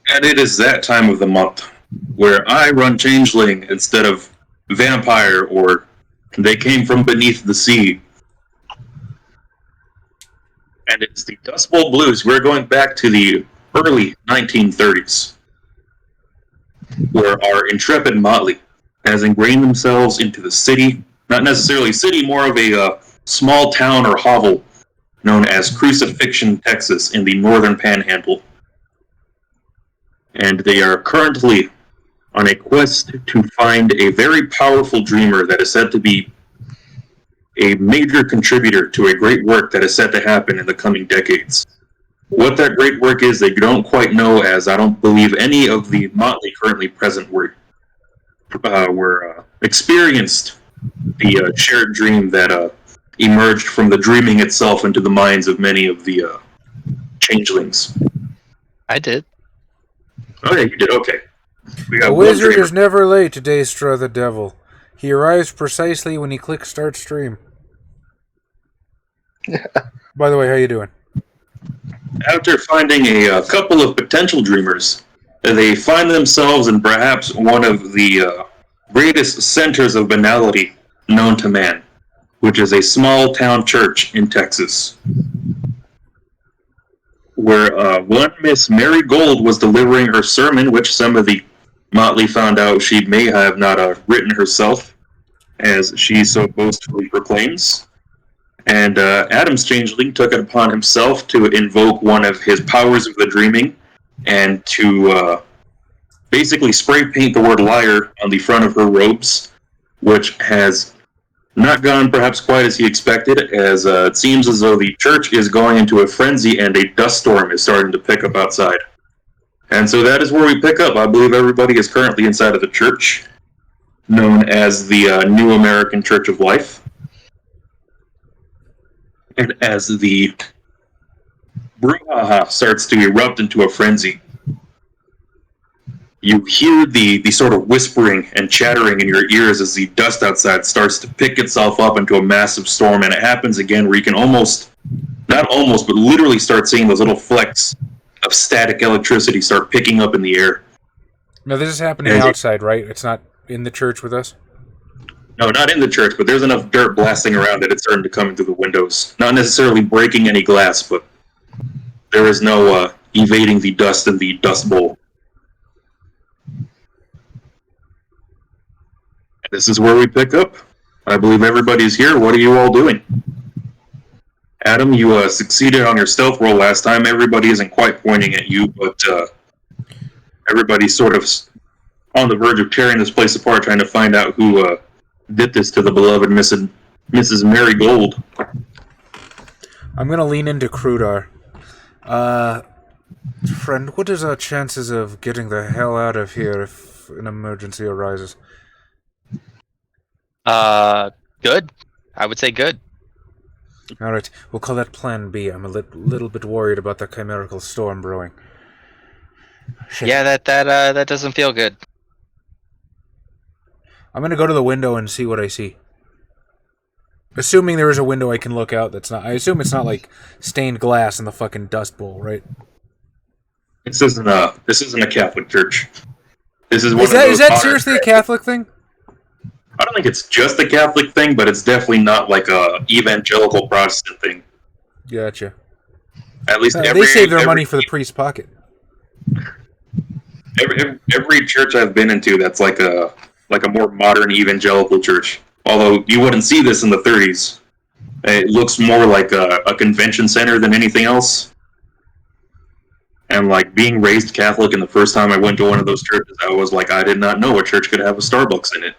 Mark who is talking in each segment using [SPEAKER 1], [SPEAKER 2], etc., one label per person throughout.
[SPEAKER 1] And it is that time of the month where I run Changeling instead of Vampire or They Came From Beneath the Sea. And it's the Dustbowl Blues. We're going back to the early 1930s, where our intrepid motley has ingrained themselves into the city, not necessarily city, more of a small town or hovel known as Crucifixion, Texas, in the northern panhandle. And they are currently on a quest to find a very powerful dreamer that is said to be a major contributor to a great work that is set to happen in the coming decades. What that great work is, they don't quite know, as I don't believe any of the motley currently present were experienced the shared dream that emerged from the dreaming itself into the minds of many of the changelings.
[SPEAKER 2] I did.
[SPEAKER 1] Oh, yeah, you did. Okay.
[SPEAKER 3] The wizard is never late to Daestra the devil. He arrives precisely when he clicks start stream. By the way, how you doing?
[SPEAKER 1] After finding a couple of potential dreamers, they find themselves in perhaps one of the greatest centers of banality known to man, which is a small town church in Texas, where one Miss Mary Gold was delivering her sermon, which some of the motley found out she may have not written herself, as she so boastfully proclaims. And Adam's Changeling took it upon himself to invoke one of his powers of the dreaming and to basically spray paint the word liar on the front of her robes, which has not gone perhaps quite as he expected, as it seems as though the church is going into a frenzy and a dust storm is starting to pick up outside. And so that is where we pick up. I believe everybody is currently inside of the church, known as the New American Church of Life. And as the brouhaha starts to erupt into a frenzy, you hear the sort of whispering and chattering in your ears as the dust outside starts to pick itself up into a massive storm, and it happens again where you can not almost, but literally start seeing those little flecks of static electricity start picking up in the air.
[SPEAKER 3] Now, this is happening outside, right? It's not in the church with us?
[SPEAKER 1] No, not in the church, but there's enough dirt blasting around that it's starting to come into the windows. Not necessarily breaking any glass, but there is no evading the dust in the dust bowl. This is where we pick up. I believe everybody's here. What are you all doing? Adam, you succeeded on your stealth roll last time. Everybody isn't quite pointing at you, but everybody's sort of on the verge of tearing this place apart, trying to find out who did this to the beloved Mrs. Mary Gold.
[SPEAKER 3] I'm going to lean into Crudar. Friend, what is our chances of getting the hell out of here if an emergency arises?
[SPEAKER 2] Good. I would say good.
[SPEAKER 3] Alright, we'll call that Plan B. I'm a little bit worried about the chimerical storm brewing. Shit.
[SPEAKER 2] Yeah, that doesn't feel good.
[SPEAKER 3] I'm gonna go to the window and see what I see. Assuming there is a window I can look out that's not... I assume it's not like stained glass in the fucking dust bowl, right?
[SPEAKER 1] This isn't a Catholic church. Is
[SPEAKER 3] that seriously a Catholic thing?
[SPEAKER 1] I don't think it's just a Catholic thing, but it's definitely not like a evangelical Protestant thing.
[SPEAKER 3] Gotcha.
[SPEAKER 1] At least
[SPEAKER 3] they save their money for the priest's pocket.
[SPEAKER 1] Every church I've been into that's like a more modern evangelical church. Although you wouldn't see this in the 30s. It looks more like a convention center than anything else. And like being raised Catholic, and the first time I went to one of those churches, I was like, I did not know a church could have a Starbucks in it.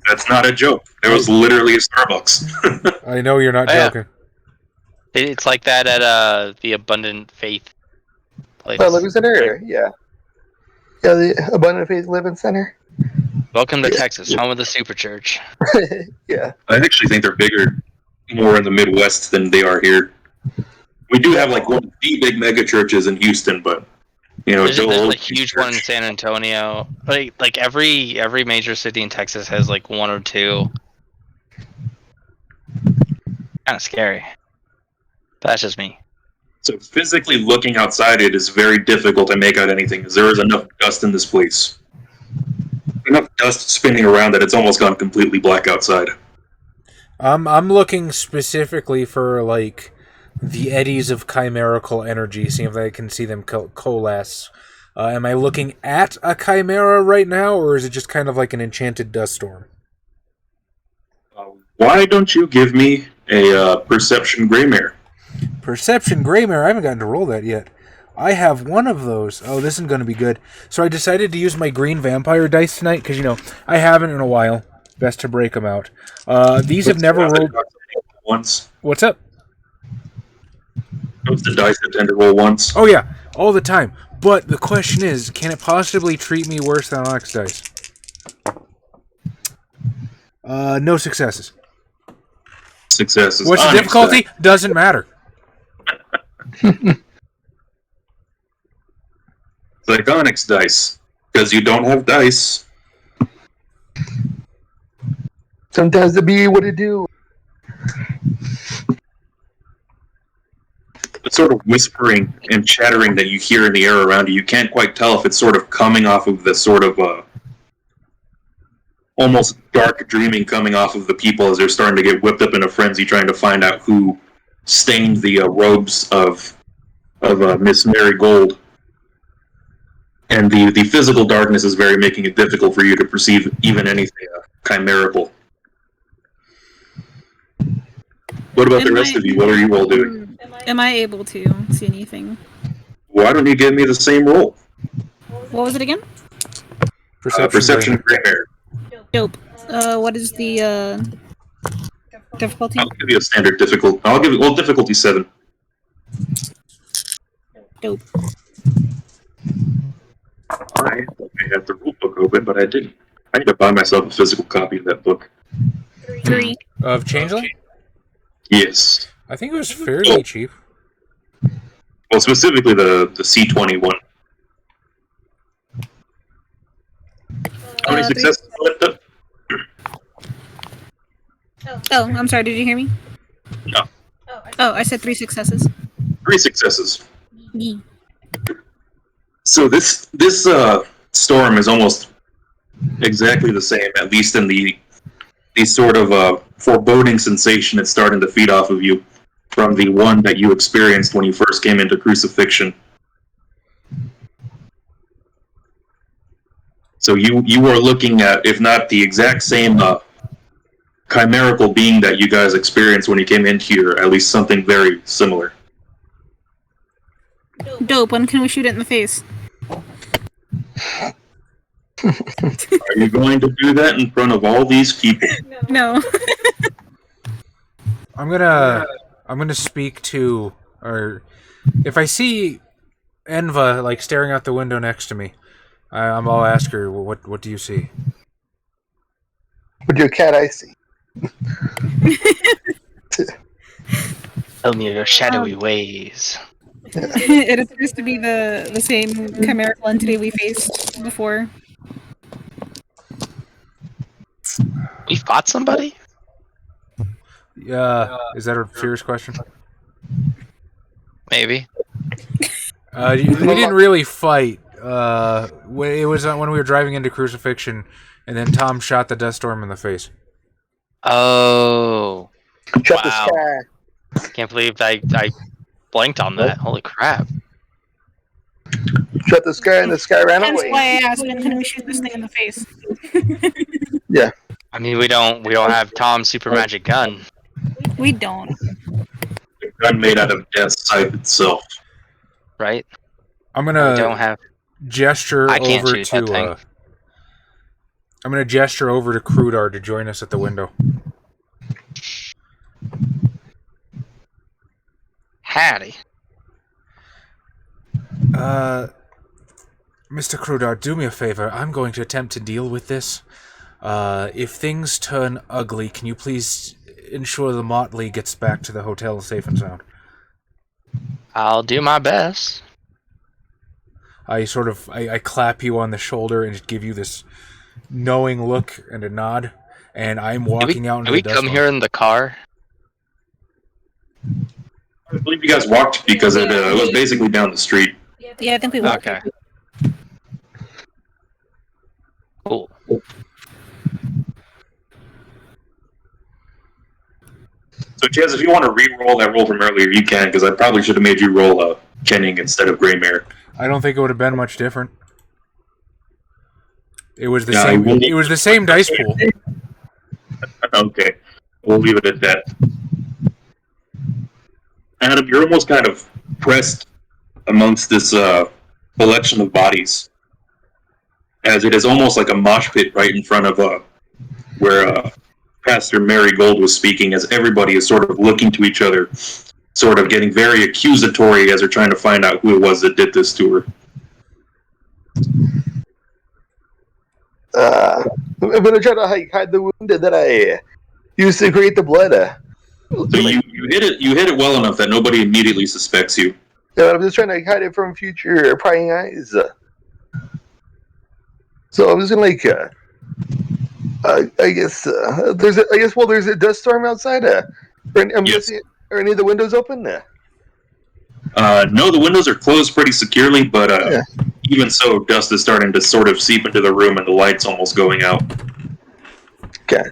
[SPEAKER 1] That's not a joke. There was literally a Starbucks.
[SPEAKER 3] I know you're not joking.
[SPEAKER 2] Yeah. It's like that at the Abundant Faith place.
[SPEAKER 4] Living Center, yeah. Yeah, the Abundant Faith Living Center.
[SPEAKER 2] Welcome to Texas, home of the Super Church.
[SPEAKER 4] Yeah.
[SPEAKER 1] I actually think they're bigger, more in the Midwest than they are here. We do have like one of the big mega churches in Houston, but
[SPEAKER 2] there's a huge one in San Antonio. Like every major city in Texas has like one or two. Kind of scary. But that's just me.
[SPEAKER 1] So physically looking outside, it is very difficult to make out anything, because there is enough dust in this place. Enough dust spinning around that it's almost gone completely black outside.
[SPEAKER 3] I'm looking specifically for like the eddies of chimerical energy, seeing if I can see them coalesce. Am I looking at a chimera right now, or is it just kind of like an enchanted dust storm?
[SPEAKER 1] Why don't you give me a perception Greymare?
[SPEAKER 3] Perception Greymare, I haven't gotten to roll that yet. I have one of those. Oh, this isn't going to be good. So I decided to use my green vampire dice tonight, because, I haven't in a while. Best to break them out. These have never rolled...
[SPEAKER 1] Once.
[SPEAKER 3] What's up?
[SPEAKER 1] Those the dice that tend to roll once.
[SPEAKER 3] Oh, yeah. All the time. But the question is, can it possibly treat me worse than Onyx dice? No successes.
[SPEAKER 1] Successes.
[SPEAKER 3] What's the difficulty? Dice. Doesn't matter.
[SPEAKER 1] It's like Onyx dice. Because you don't have dice.
[SPEAKER 4] Sometimes the bee what it do.
[SPEAKER 1] The sort of whispering and chattering that you hear in the air around you, you can't quite tell if it's sort of coming off of the sort of almost dark dreaming coming off of the people as they're starting to get whipped up in a frenzy trying to find out who stained the robes of Miss Marigold. And the physical darkness is very making it difficult for you to perceive even anything chimerical. What about the rest of you? What are you all doing?
[SPEAKER 5] Am I able to see anything?
[SPEAKER 1] Why don't you give me the same roll?
[SPEAKER 5] What was it again?
[SPEAKER 1] Perception Greymare.
[SPEAKER 5] Dope. What is the difficulty?
[SPEAKER 1] I'll give you a standard difficulty. I'll give you difficulty 7.
[SPEAKER 5] Dope.
[SPEAKER 1] I had the rule book open, but I didn't. I need to buy myself a physical copy of that book.
[SPEAKER 5] 3.
[SPEAKER 3] Of Changeling?
[SPEAKER 1] Yes.
[SPEAKER 3] I think it was fairly cheap.
[SPEAKER 1] Well, specifically the C21. How many successes left up?
[SPEAKER 5] Oh, I'm sorry. Did you hear me?
[SPEAKER 1] No.
[SPEAKER 5] Oh, I said 3 successes.
[SPEAKER 1] 3 successes.
[SPEAKER 5] Yeah.
[SPEAKER 1] So this storm is almost exactly the same, at least in the sort of foreboding sensation it's starting to feed off of you from the one that you experienced when you first came into Crucifixion. So you are looking at, if not the exact same chimerical being that you guys experienced when you came into here, at least something very similar.
[SPEAKER 5] Dope. When can we shoot it in the face?
[SPEAKER 1] Are you going to do that in front of all these people?
[SPEAKER 5] No.
[SPEAKER 3] I'm gonna speak to, or if I see Enva like staring out the window next to me, I'll ask her, what do you see?
[SPEAKER 4] With your cat eye see.
[SPEAKER 2] Tell me your shadowy ways.
[SPEAKER 5] It appears to be the same chimerical entity we faced before.
[SPEAKER 2] We fought somebody?
[SPEAKER 3] Is that a serious question?
[SPEAKER 2] Maybe.
[SPEAKER 3] We didn't really fight. It was when we were driving into Crucifixion, and then Tom shot the Death Storm in the face.
[SPEAKER 2] Oh.
[SPEAKER 4] Shut the
[SPEAKER 2] Wow.
[SPEAKER 4] sky.
[SPEAKER 2] Can't believe I blanked on that. Holy crap.
[SPEAKER 4] Shut the sky and the sky ran
[SPEAKER 5] That's
[SPEAKER 4] away.
[SPEAKER 5] why I asked, when can we shoot this thing in the face?
[SPEAKER 4] Yeah.
[SPEAKER 2] I mean, we don't have Tom's super magic gun.
[SPEAKER 5] We don't.
[SPEAKER 1] A gun made out of death's type itself.
[SPEAKER 2] Right?
[SPEAKER 3] I'm
[SPEAKER 2] We
[SPEAKER 3] gonna
[SPEAKER 2] don't have.
[SPEAKER 3] gesture
[SPEAKER 2] I can't
[SPEAKER 3] over
[SPEAKER 2] shoot that thing.
[SPEAKER 3] to. I'm gonna gesture over to Crudar to join us at the window.
[SPEAKER 2] Hattie.
[SPEAKER 3] Mr. Crudar, do me a favor. I'm going to attempt to deal with this. If things turn ugly, can you please ensure the Motley gets back to the hotel safe and sound?
[SPEAKER 2] I'll do my best.
[SPEAKER 3] I clap you on the shoulder and just give you this knowing look and a nod, and I'm walking out into
[SPEAKER 2] Did we
[SPEAKER 3] the dust
[SPEAKER 2] come
[SPEAKER 3] storm.
[SPEAKER 2] here in the car?
[SPEAKER 1] I believe you guys walked because it was basically down the street.
[SPEAKER 5] Yeah, I think we walked.
[SPEAKER 2] Okay. Cool.
[SPEAKER 1] So, Chaz, if you want to re-roll that roll from earlier, you can, because I probably should have made you roll a Kenning instead of Greymare.
[SPEAKER 3] I don't think it would have been much different. It was the same. It was the same dice pool.
[SPEAKER 1] Okay, we'll leave it at that. Adam, you're almost kind of pressed amongst this collection of bodies, as it is almost like a mosh pit right in front of where Pastor Mary Gold was speaking, as everybody is sort of looking to each other, sort of getting very accusatory as they're trying to find out who it was that did this to her.
[SPEAKER 4] I'm gonna try to hide the wound that I used to create the blood.
[SPEAKER 1] So you hit it well enough that nobody immediately suspects you.
[SPEAKER 4] Yeah, I'm just trying to hide it from future prying eyes. So I'm just gonna I guess there's a dust storm outside. Guessing, are any of the windows open?
[SPEAKER 1] No, the windows are closed pretty securely, but even so, dust is starting to sort of seep into the room, and the light's almost going out.
[SPEAKER 4] Okay.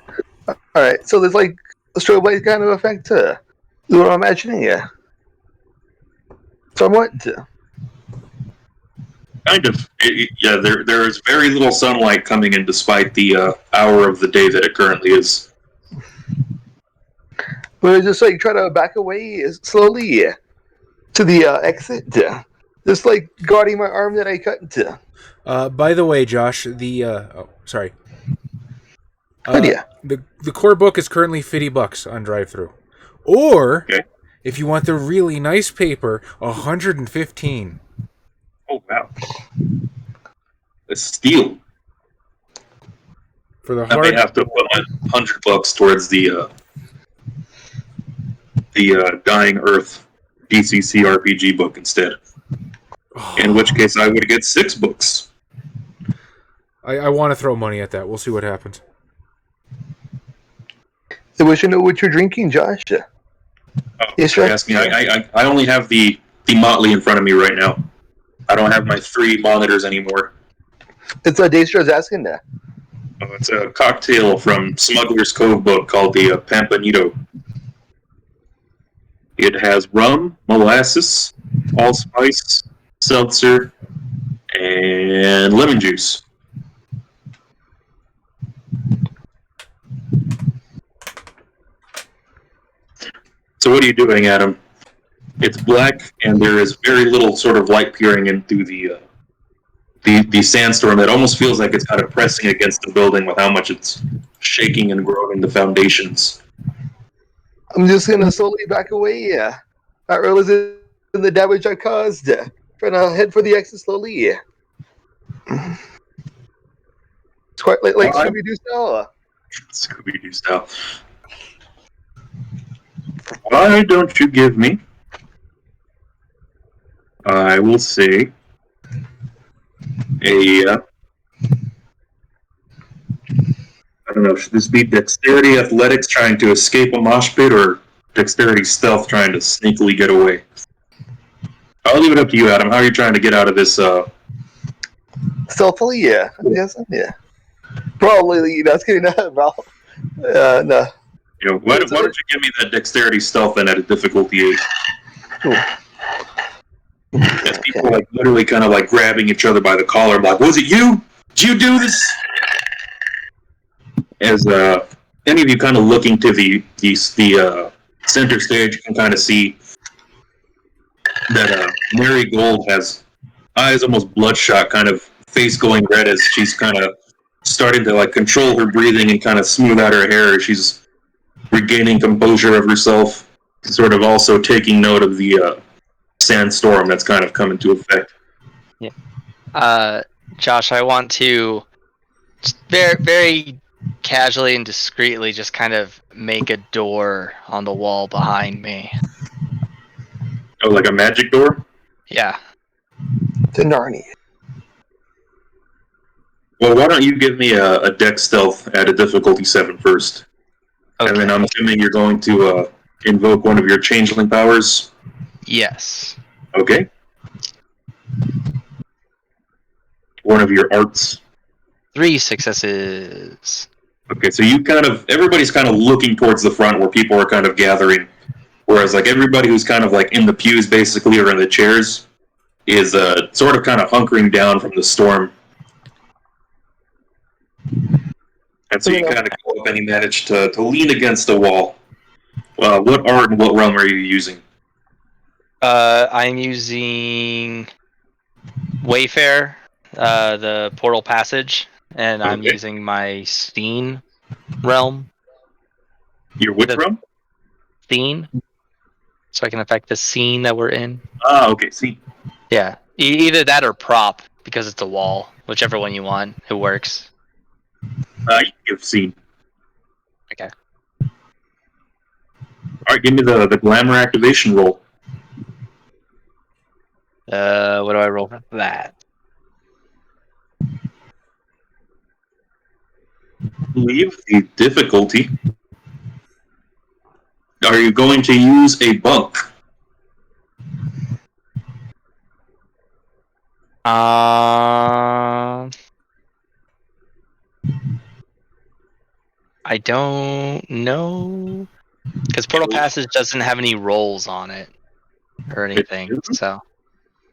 [SPEAKER 4] All right. So there's like a strobe light kind of effect. Is what I'm imagining. Yeah. Somewhat.
[SPEAKER 1] Kind of. There is very little sunlight coming in, despite the hour of the day that it currently is.
[SPEAKER 4] But I just try to back away slowly to the exit. Just guarding my arm that I cut into.
[SPEAKER 3] By the way, Josh, the sorry.
[SPEAKER 4] Yeah.
[SPEAKER 3] The core book is currently $50 on drive-thru, or if you want the really nice paper, $115.
[SPEAKER 1] Oh wow! A steal.
[SPEAKER 3] For the
[SPEAKER 1] I may have to put my $100 towards the Dying Earth DCC RPG book instead. In which case, I would get 6 books.
[SPEAKER 3] I want to throw money at that. We'll see what happens.
[SPEAKER 4] I wish I know what you're drinking, Josh.
[SPEAKER 1] Yes, you're asking. I only have the Motley in front of me right now. I don't have my 3 monitors anymore.
[SPEAKER 4] It's Daestra's asking that.
[SPEAKER 1] It's a cocktail from Smuggler's Cove book called the Pampanito. It has rum, molasses, allspice, seltzer, and lemon juice. So what are you doing, Adam? It's black, and there is very little sort of light peering in through the sandstorm. That almost feels like it's kind of pressing against the building with how much it's shaking and groaning the foundations.
[SPEAKER 4] I'm just gonna slowly back away. Not realizing the damage I caused. Trying to head for the exit slowly. It's quite like Scooby-Doo style.
[SPEAKER 1] Scooby-Doo style. Why don't you give me, I will say, I don't know, should this be Dexterity Athletics trying to escape a mosh pit, or Dexterity Stealth trying to sneakily get away? I'll leave it up to you, Adam. How are you trying to get out of this?
[SPEAKER 4] Stealthily, yeah. I'm guessing, yeah. Probably, that's getting that, Val. No.
[SPEAKER 1] Why don't you give me that Dexterity Stealth then at a difficulty 8?
[SPEAKER 4] Cool.
[SPEAKER 1] As people literally kind of grabbing each other by the collar, like, was it you? Did you do this? As any of you kind of looking to the center stage, you can kind of see that Mary Gold has eyes almost bloodshot, kind of face going red as she's kind of starting to control her breathing and kind of smooth out her hair as she's regaining composure of herself, sort of also taking note of the sandstorm that's kind of come into effect.
[SPEAKER 2] Yeah. Josh, I want to just very, very casually and discreetly just kind of make a door on the wall behind me.
[SPEAKER 1] Oh, like a magic door?
[SPEAKER 2] Yeah.
[SPEAKER 4] To Narnia.
[SPEAKER 1] Well, why don't you give me a Dex Stealth at a difficulty 7 first? Okay. And then I'm assuming you're going to invoke one of your Changeling powers.
[SPEAKER 2] Yes.
[SPEAKER 1] Okay. One of your arts.
[SPEAKER 2] 3 successes.
[SPEAKER 1] Okay, so everybody's kind of looking towards the front where people are kind of gathering, whereas like everybody who's kind of like in the pews basically or in the chairs is sort of kind of hunkering down from the storm. And so you kind of go up and you manage to lean against the wall. What art and what realm are you using?
[SPEAKER 2] I'm using Wayfair, the portal passage, and I'm
[SPEAKER 1] Okay.
[SPEAKER 2] using my Scene realm.
[SPEAKER 1] Your which
[SPEAKER 2] The-
[SPEAKER 1] realm?
[SPEAKER 2] Scene, so I can affect the scene that we're in.
[SPEAKER 1] Ah, okay, see.
[SPEAKER 2] Yeah, either that or prop, because it's a wall. Whichever one you want, it works.
[SPEAKER 1] You give scene.
[SPEAKER 2] Okay.
[SPEAKER 1] Alright, give me the glamour activation roll.
[SPEAKER 2] What do I roll for that?
[SPEAKER 1] Leave the difficulty. Are you going to use a bunk?
[SPEAKER 2] I don't know, because Portal Passage doesn't have any rolls on it or anything. So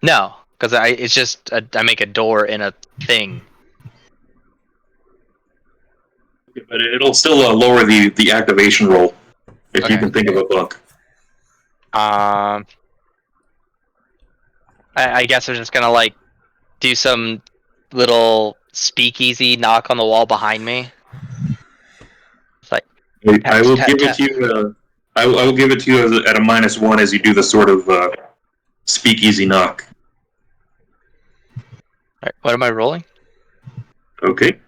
[SPEAKER 2] no, because it's just I make a door in a thing.
[SPEAKER 1] But it'll still lower the activation roll if you
[SPEAKER 2] Okay.
[SPEAKER 1] can think of a bunk.
[SPEAKER 2] I guess I'm just gonna like do some little speakeasy knock on the wall behind me. It's like
[SPEAKER 1] I will give it to you. I will give it to you at a -1 as you do the sort of speakeasy knock.
[SPEAKER 2] Alright, what am I rolling?
[SPEAKER 1] Okay.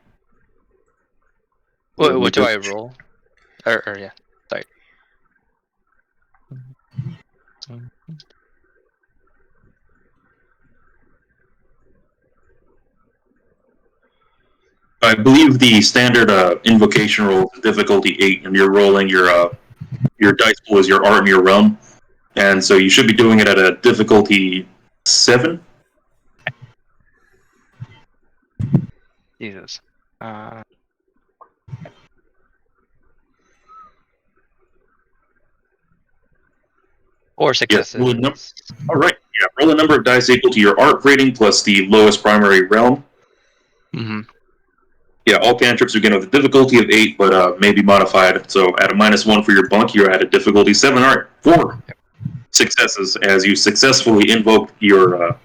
[SPEAKER 2] What do I roll? Or yeah, sorry.
[SPEAKER 1] I believe the standard invocation roll is difficulty 8, and you're rolling your dice pool is your art and your realm, and so you should be doing it at a difficulty 7.
[SPEAKER 2] Jesus. Or successes.
[SPEAKER 1] Yes, all right. Yeah, roll a number of dice equal to your art rating plus the lowest primary realm.
[SPEAKER 2] Mm-hmm.
[SPEAKER 1] Yeah, all cantrips begin with a difficulty of 8, but may be modified. So at a -1 for your bunk, you're at a difficulty 7. All right, 4 successes as you successfully invoke your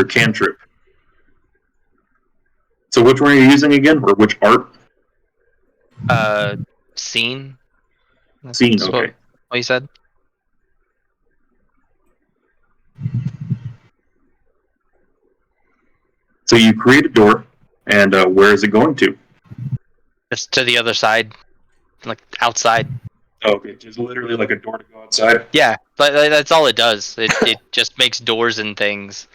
[SPEAKER 1] cantrip. So which one are you using again, or which art?
[SPEAKER 2] Scene.
[SPEAKER 1] Scene.
[SPEAKER 2] That's
[SPEAKER 1] Okay.
[SPEAKER 2] What you said?
[SPEAKER 1] So you create a door, and where is it going to?
[SPEAKER 2] Just to the other side, like outside.
[SPEAKER 1] Okay, just literally like a door to go outside.
[SPEAKER 2] Yeah, but that's all it does. It just makes doors and things.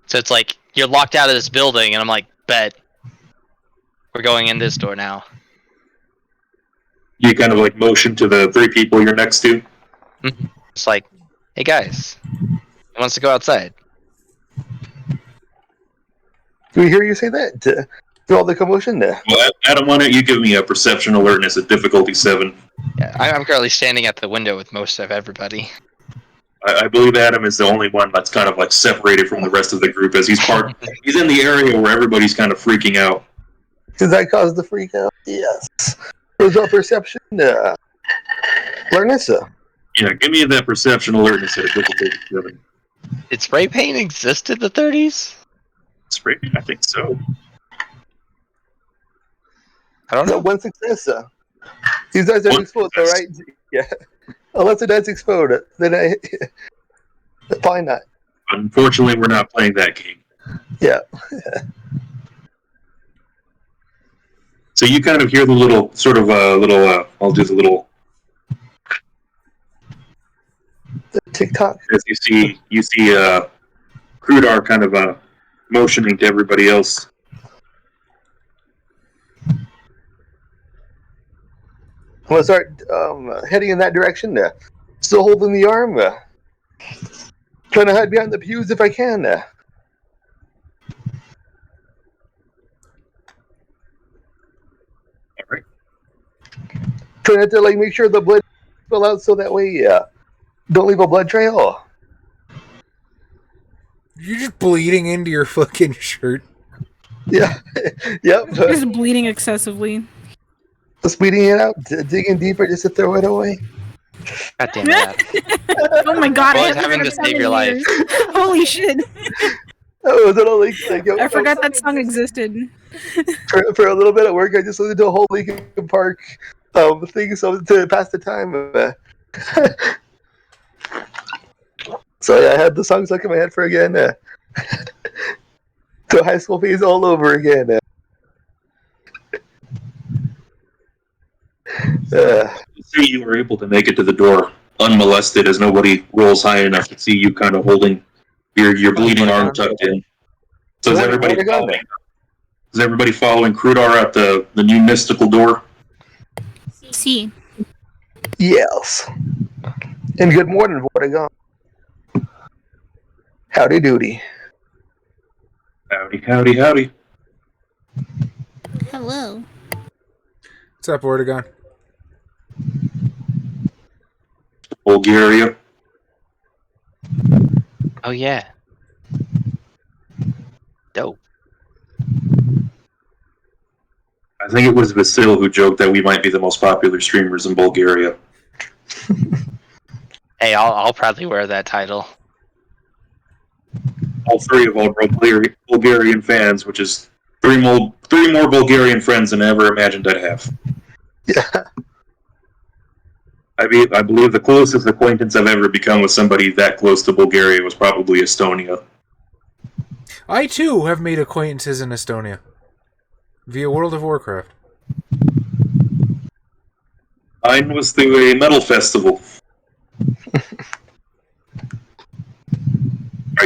[SPEAKER 2] So it's like you're locked out of this building, and I'm like, bet we're going in this door now.
[SPEAKER 1] You kind of like motion to the 3 people you're next to.
[SPEAKER 2] It's like, hey guys, who wants to go outside?
[SPEAKER 4] Do we hear you say that? Do all the commotion there?
[SPEAKER 1] Well, Adam, why don't you give me a perception alertness at difficulty 7?
[SPEAKER 2] Yeah, I'm currently standing at the window with most of everybody.
[SPEAKER 1] I believe Adam is the only one that's kind of like separated from the rest of the group, as he's in the area where everybody's kind of freaking out.
[SPEAKER 4] Did that cause the freak out? Yes. Was our perception alertness?
[SPEAKER 1] Yeah, give me that perception alertness at a difficulty 7.
[SPEAKER 2] Did spray paint exist in the 30s?
[SPEAKER 1] Spray paint? I think so.
[SPEAKER 2] I don't know.
[SPEAKER 4] One success. These guys are exposed, all right? Yeah. Unless the dice explode, then probably not.
[SPEAKER 1] Unfortunately, we're not playing that game.
[SPEAKER 4] Yeah.
[SPEAKER 1] So you kind of hear the little, sort of I'll do the little...
[SPEAKER 4] The TikTok.
[SPEAKER 1] As you see Krudar kind of motioning to everybody else.
[SPEAKER 4] I'm going to start heading in that direction there. Still holding the arm. Trying to hide behind the pews if I can.
[SPEAKER 1] Alright.
[SPEAKER 4] Trying to like make sure the blood spill out so that way don't leave a blood trail.
[SPEAKER 3] You're just bleeding into your fucking shirt.
[SPEAKER 4] Yeah. Yep.
[SPEAKER 5] Just bleeding excessively.
[SPEAKER 4] Just bleeding it out, digging deeper just to throw it away.
[SPEAKER 2] God damn that.
[SPEAKER 5] Oh my god,
[SPEAKER 2] Well,
[SPEAKER 5] I
[SPEAKER 2] it's
[SPEAKER 5] haven't
[SPEAKER 2] having
[SPEAKER 5] heard
[SPEAKER 2] to
[SPEAKER 5] of
[SPEAKER 2] save
[SPEAKER 5] that
[SPEAKER 2] your
[SPEAKER 5] in
[SPEAKER 2] life.
[SPEAKER 5] years. Holy shit.
[SPEAKER 4] Oh, was it all like
[SPEAKER 5] I forgot that song existed.
[SPEAKER 4] for a little bit at work, I just listened to a whole Linkin Park thing so to pass the time. So yeah, I had the song stuck in my head for again. So high school phase all over again.
[SPEAKER 1] See, you were able to make it to the door unmolested, as nobody rolls high enough to see you kind of holding your bleeding arm tucked in. So is everybody following? Is everybody following Krudar at the new mystical door?
[SPEAKER 5] See.
[SPEAKER 4] Yes. And good morning, Vortigern. Howdy doody.
[SPEAKER 1] Howdy, howdy, howdy.
[SPEAKER 5] Hello.
[SPEAKER 3] What's up, Ortegon?
[SPEAKER 1] Bulgaria.
[SPEAKER 2] Oh yeah. Dope.
[SPEAKER 1] I think it was Vasil who joked that we might be the most popular streamers in Bulgaria.
[SPEAKER 2] Hey, I'll proudly wear that title.
[SPEAKER 1] All three of our Bulgarian fans, which is three more Bulgarian friends than I ever imagined I'd have.
[SPEAKER 4] Yeah.
[SPEAKER 1] I believe the closest acquaintance I've ever become with somebody that close to Bulgaria was probably Estonia.
[SPEAKER 3] I too have made acquaintances in Estonia via World of Warcraft.
[SPEAKER 1] Mine was through a metal festival.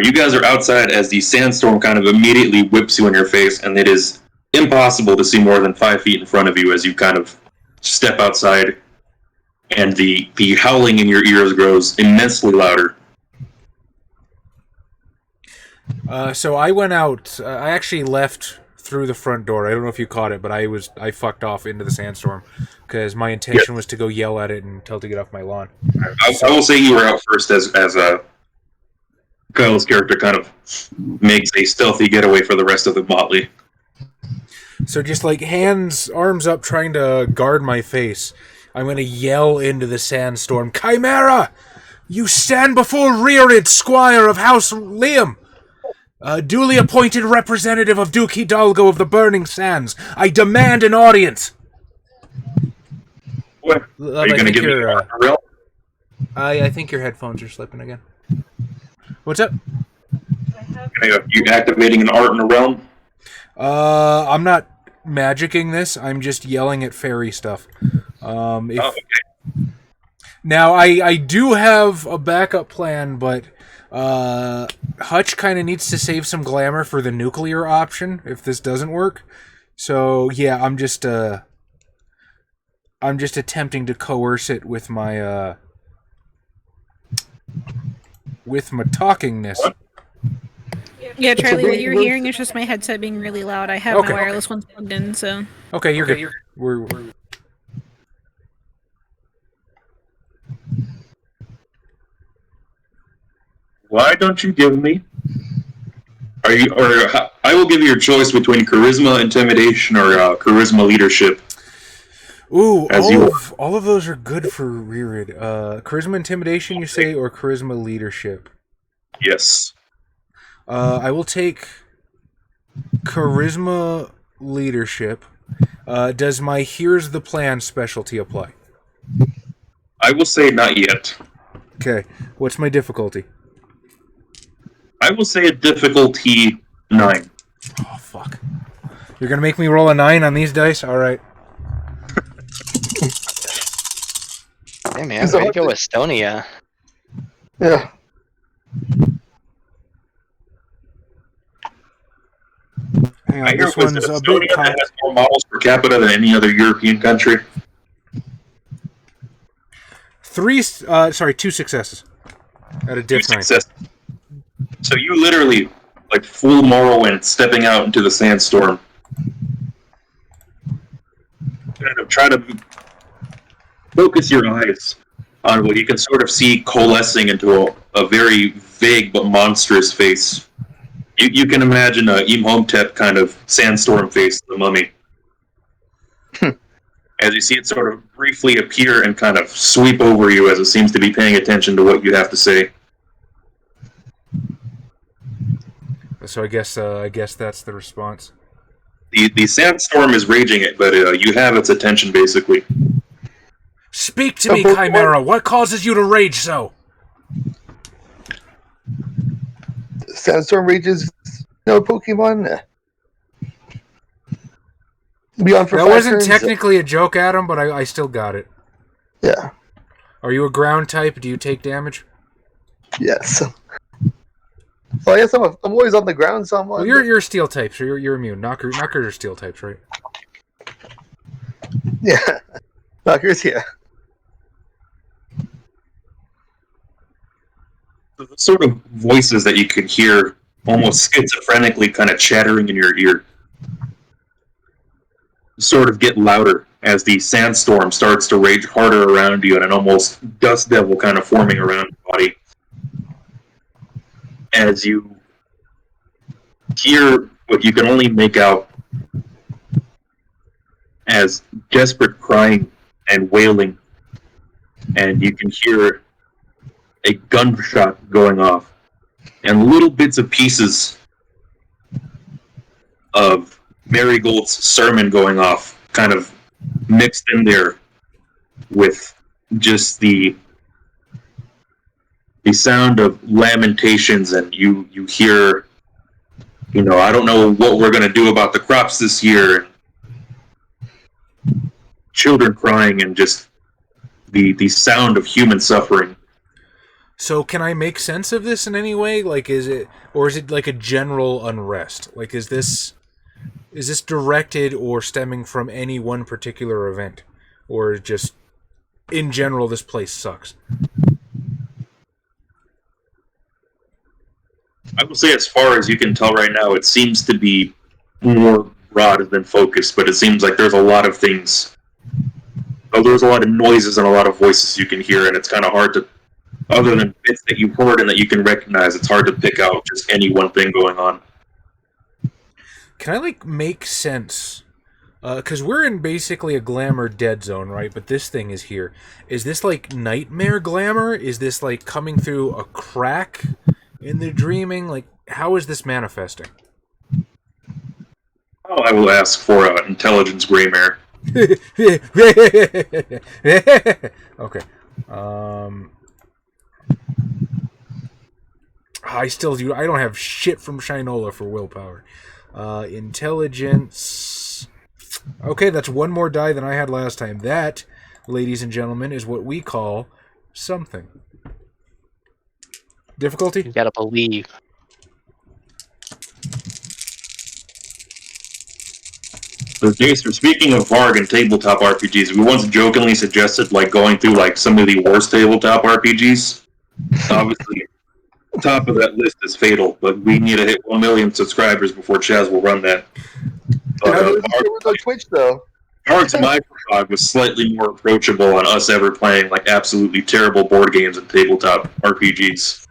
[SPEAKER 1] You guys are outside as the sandstorm kind of immediately whips you in your face, and it is impossible to see more than 5 feet in front of you as you kind of step outside, and the howling in your ears grows immensely louder.
[SPEAKER 3] So I went out. I actually left through the front door. I don't know if you caught it, but I fucked off into the sandstorm because my intention was to go yell at it and tell it to get off my lawn.
[SPEAKER 1] I will say you were out first as Kyle's character kind of makes a stealthy getaway for the rest of the motley.
[SPEAKER 3] So just like arms up, trying to guard my face, I'm going to yell into the sandstorm, "Chimera! You stand before Reared, Squire of House Liam! Duly appointed representative of Duke Hidalgo of the Burning Sands. I demand an audience!"
[SPEAKER 1] What? Are you going to give me a real?
[SPEAKER 3] I think your headphones are slipping again. What's up?
[SPEAKER 1] You activating an art in a realm?
[SPEAKER 3] I'm not magicking this. I'm just yelling at fairy stuff.
[SPEAKER 1] Okay.
[SPEAKER 3] Now, I do have a backup plan, but Hutch kind of needs to save some glamour for the nuclear option if this doesn't work. So yeah, I'm just attempting to coerce it with my talkingness.
[SPEAKER 5] Yeah, Charlie, what you're hearing is just my headset being really loud. I have
[SPEAKER 3] Okay.
[SPEAKER 5] my wireless ones plugged in, so...
[SPEAKER 3] Okay, you're good. We're
[SPEAKER 1] Why don't you give me? I will give you your choice between charisma, intimidation, or charisma leadership.
[SPEAKER 3] Ooh, all of those are good for Reared. Charisma intimidation, you say, or charisma leadership?
[SPEAKER 1] Yes.
[SPEAKER 3] I will take charisma leadership. Does my here's the plan specialty apply?
[SPEAKER 1] I will say not yet.
[SPEAKER 3] Okay, what's my difficulty?
[SPEAKER 1] I will say a difficulty 9.
[SPEAKER 3] Oh, fuck. You're gonna make me roll a 9 on these dice? Alright.
[SPEAKER 2] Hey man, way to go Estonia.
[SPEAKER 4] Yeah.
[SPEAKER 3] Hang
[SPEAKER 1] I
[SPEAKER 3] on,
[SPEAKER 1] hear
[SPEAKER 3] this
[SPEAKER 1] was
[SPEAKER 3] one's a
[SPEAKER 1] Estonia
[SPEAKER 3] bit
[SPEAKER 1] that has more models per capita than any other European country.
[SPEAKER 3] Two successes. At a
[SPEAKER 1] Two
[SPEAKER 3] diff 9.
[SPEAKER 1] successes. So you literally, like full Morrowind, stepping out into the sandstorm. Kind of try to focus your eyes on what you can sort of see coalescing into a very vague but monstrous face. You can imagine a Imhotep kind of sandstorm face, the mummy. As you see it sort of briefly appear and kind of sweep over you as it seems to be paying attention to what you have to say.
[SPEAKER 3] So I guess that's the response.
[SPEAKER 1] The sandstorm is raging it, but you have its attention basically.
[SPEAKER 3] Speak to me, Chimera. What causes you to rage so?
[SPEAKER 4] Sandstorm rages. No Pokemon. Beyond for
[SPEAKER 3] that
[SPEAKER 4] 5
[SPEAKER 3] wasn't
[SPEAKER 4] turns.
[SPEAKER 3] technically a joke, Adam, but I still got it.
[SPEAKER 4] Yeah.
[SPEAKER 3] Are you a ground type? Do you take damage?
[SPEAKER 4] Yes. Well, I guess I'm always on the ground, so I'm on.
[SPEAKER 3] Well, you're steel type, so you're immune. Knockers are steel types, right?
[SPEAKER 4] Yeah. Knockers, yeah.
[SPEAKER 1] The sort of voices that you can hear almost schizophrenically kind of chattering in your ear sort of get louder as the sandstorm starts to rage harder around you and an almost dust devil kind of forming around your body. As you hear what you can only make out as desperate crying and wailing, and you can hear a gunshot going off, and little bits of pieces of Marigold's sermon going off, kind of mixed in there with just the sound of lamentations, and you hear, I don't know what we're going to do about the crops this year, and children crying, and just the sound of human suffering.
[SPEAKER 3] So can I make sense of this in any way? Like, is it like a general unrest? Like, is this directed or stemming from any one particular event? Or just, in general, this place sucks?
[SPEAKER 1] I will say, as far as you can tell right now, it seems to be more broad than focused, but it seems like there's a lot of things. There's a lot of noises and a lot of voices you can hear, and it's kind of hard to, other than bits that you've heard and that you can recognize, it's hard to pick out just any one thing going on.
[SPEAKER 3] Can I, make sense? Because we're in basically a glamour dead zone, right? But this thing is here. Is this, nightmare glamour? Is this, coming through a crack in the dreaming? How is this manifesting?
[SPEAKER 1] Oh, I will ask for intelligence gray mare.
[SPEAKER 3] Okay. I still do. I don't have shit from Shinola for willpower. Intelligence. Okay, that's one more die than I had last time. That, ladies and gentlemen, is what we call something. Difficulty?
[SPEAKER 2] You gotta believe.
[SPEAKER 1] So, Daestra, speaking of Varg and tabletop RPGs, we once jokingly suggested going through some of the worst tabletop RPGs. Obviously, top of that list is Fatal, but we need to hit 1 million subscribers before Chaz will run that. But,
[SPEAKER 4] on Twitch, though.
[SPEAKER 1] Varg's Microfog was slightly more approachable on us ever playing absolutely terrible board games and tabletop RPGs.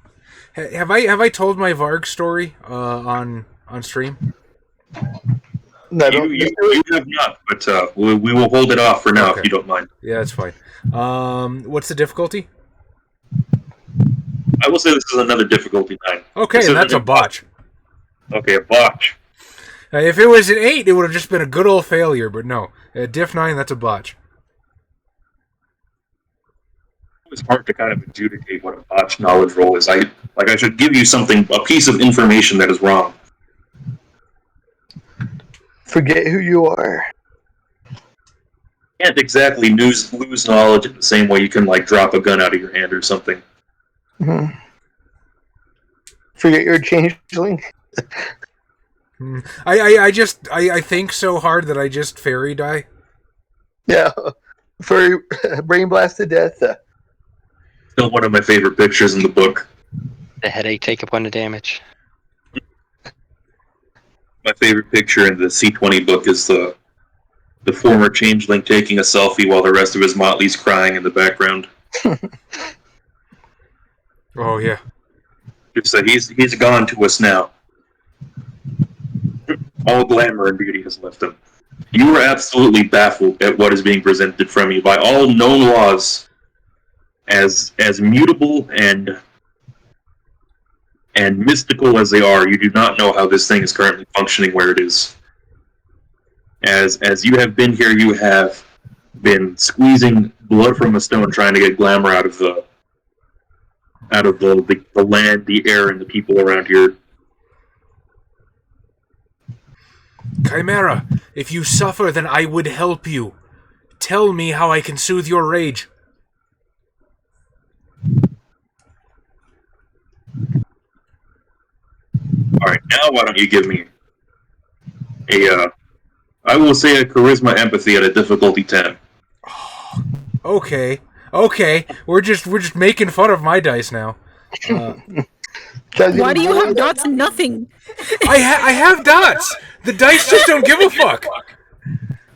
[SPEAKER 3] Have I told my Varg story on stream?
[SPEAKER 4] No,
[SPEAKER 1] you have not, but we will hold it off for now,
[SPEAKER 3] okay.
[SPEAKER 1] If you don't mind.
[SPEAKER 3] Yeah, that's fine. What's the difficulty?
[SPEAKER 1] I will say this is another difficulty 9.
[SPEAKER 3] Okay, and that's a botch.
[SPEAKER 1] Okay, a botch.
[SPEAKER 3] If it was an 8, it would have just been a good old failure, but no. Diff 9, that's a botch.
[SPEAKER 1] It's hard to kind of adjudicate what a botch knowledge roll is. I should give you a piece of information that is wrong.
[SPEAKER 4] Forget who you are.
[SPEAKER 1] Can't exactly lose knowledge in the same way you can drop a gun out of your hand or something.
[SPEAKER 4] Mm-hmm. Forget you're a changeling.
[SPEAKER 3] I think so hard that I just fairy die.
[SPEAKER 4] Yeah, for brain blast to death.
[SPEAKER 1] Still one of my favorite pictures in the book.
[SPEAKER 2] The headache take up on the damage.
[SPEAKER 1] My favorite picture in the C20 book is the former Changeling taking a selfie while the rest of his motley's crying in the background.
[SPEAKER 3] Oh yeah.
[SPEAKER 1] Just that he's gone to us now. All glamour and beauty has left him. You are absolutely baffled at what is being presented from you by all known laws as mutable and mystical as they are. You do not know how this thing is currently functioning where it is. As you have been here, you have been squeezing blood from a stone trying to get glamour out of the land, the air, and the people around here.
[SPEAKER 3] Chimera, if you suffer, then I would help you. Tell me how I can soothe your rage.
[SPEAKER 1] Alright, now why don't you give me I will say a charisma empathy at a difficulty 10.
[SPEAKER 3] Okay. We're just making fun of my dice now.
[SPEAKER 5] Why do you have dots and nothing?
[SPEAKER 3] I have dots. The dice just don't give a fuck.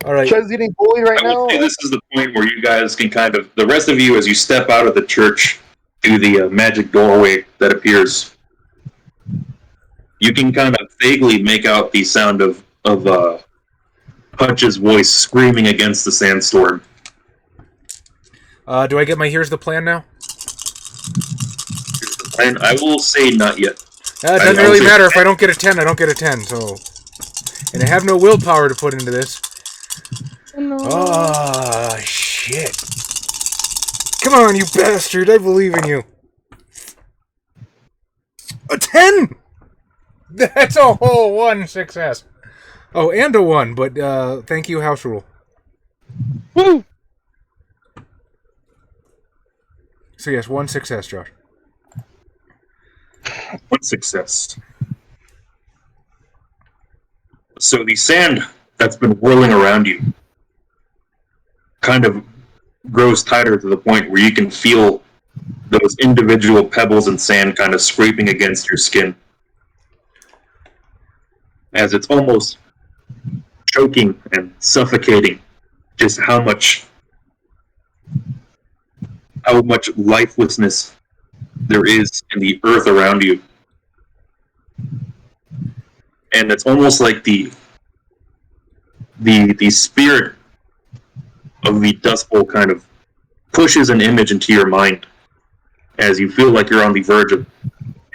[SPEAKER 3] All right.
[SPEAKER 4] Chad's getting bullied right
[SPEAKER 1] I would
[SPEAKER 4] now.
[SPEAKER 1] say this is the point where you guys can the rest of you, as you step out of the church to the magic doorway that appears, you can kind of vaguely make out the sound of Hutch's voice screaming against the sandstorm.
[SPEAKER 3] Do I get my here's the plan now?
[SPEAKER 1] And I will say not yet.
[SPEAKER 3] It doesn't really matter. If I don't get a 10, I don't get a 10. So, and I have no willpower to put into this.
[SPEAKER 5] No.
[SPEAKER 3] Oh, shit. Come on, you bastard. I believe in you. A 10! That's a whole 1 success. Oh, and a 1, but thank you, house rule.
[SPEAKER 2] Woo!
[SPEAKER 3] So yes, 1 success, Josh.
[SPEAKER 1] 1 success. So the sand that's been whirling around you kind of grows tighter to the point where you can feel those individual pebbles and sand kind of scraping against your skin, as it's almost choking and suffocating just how much lifelessness there is in the earth around you. And it's almost like the spirit of the Dustbowl kind of pushes an image into your mind as you feel like you're on the verge of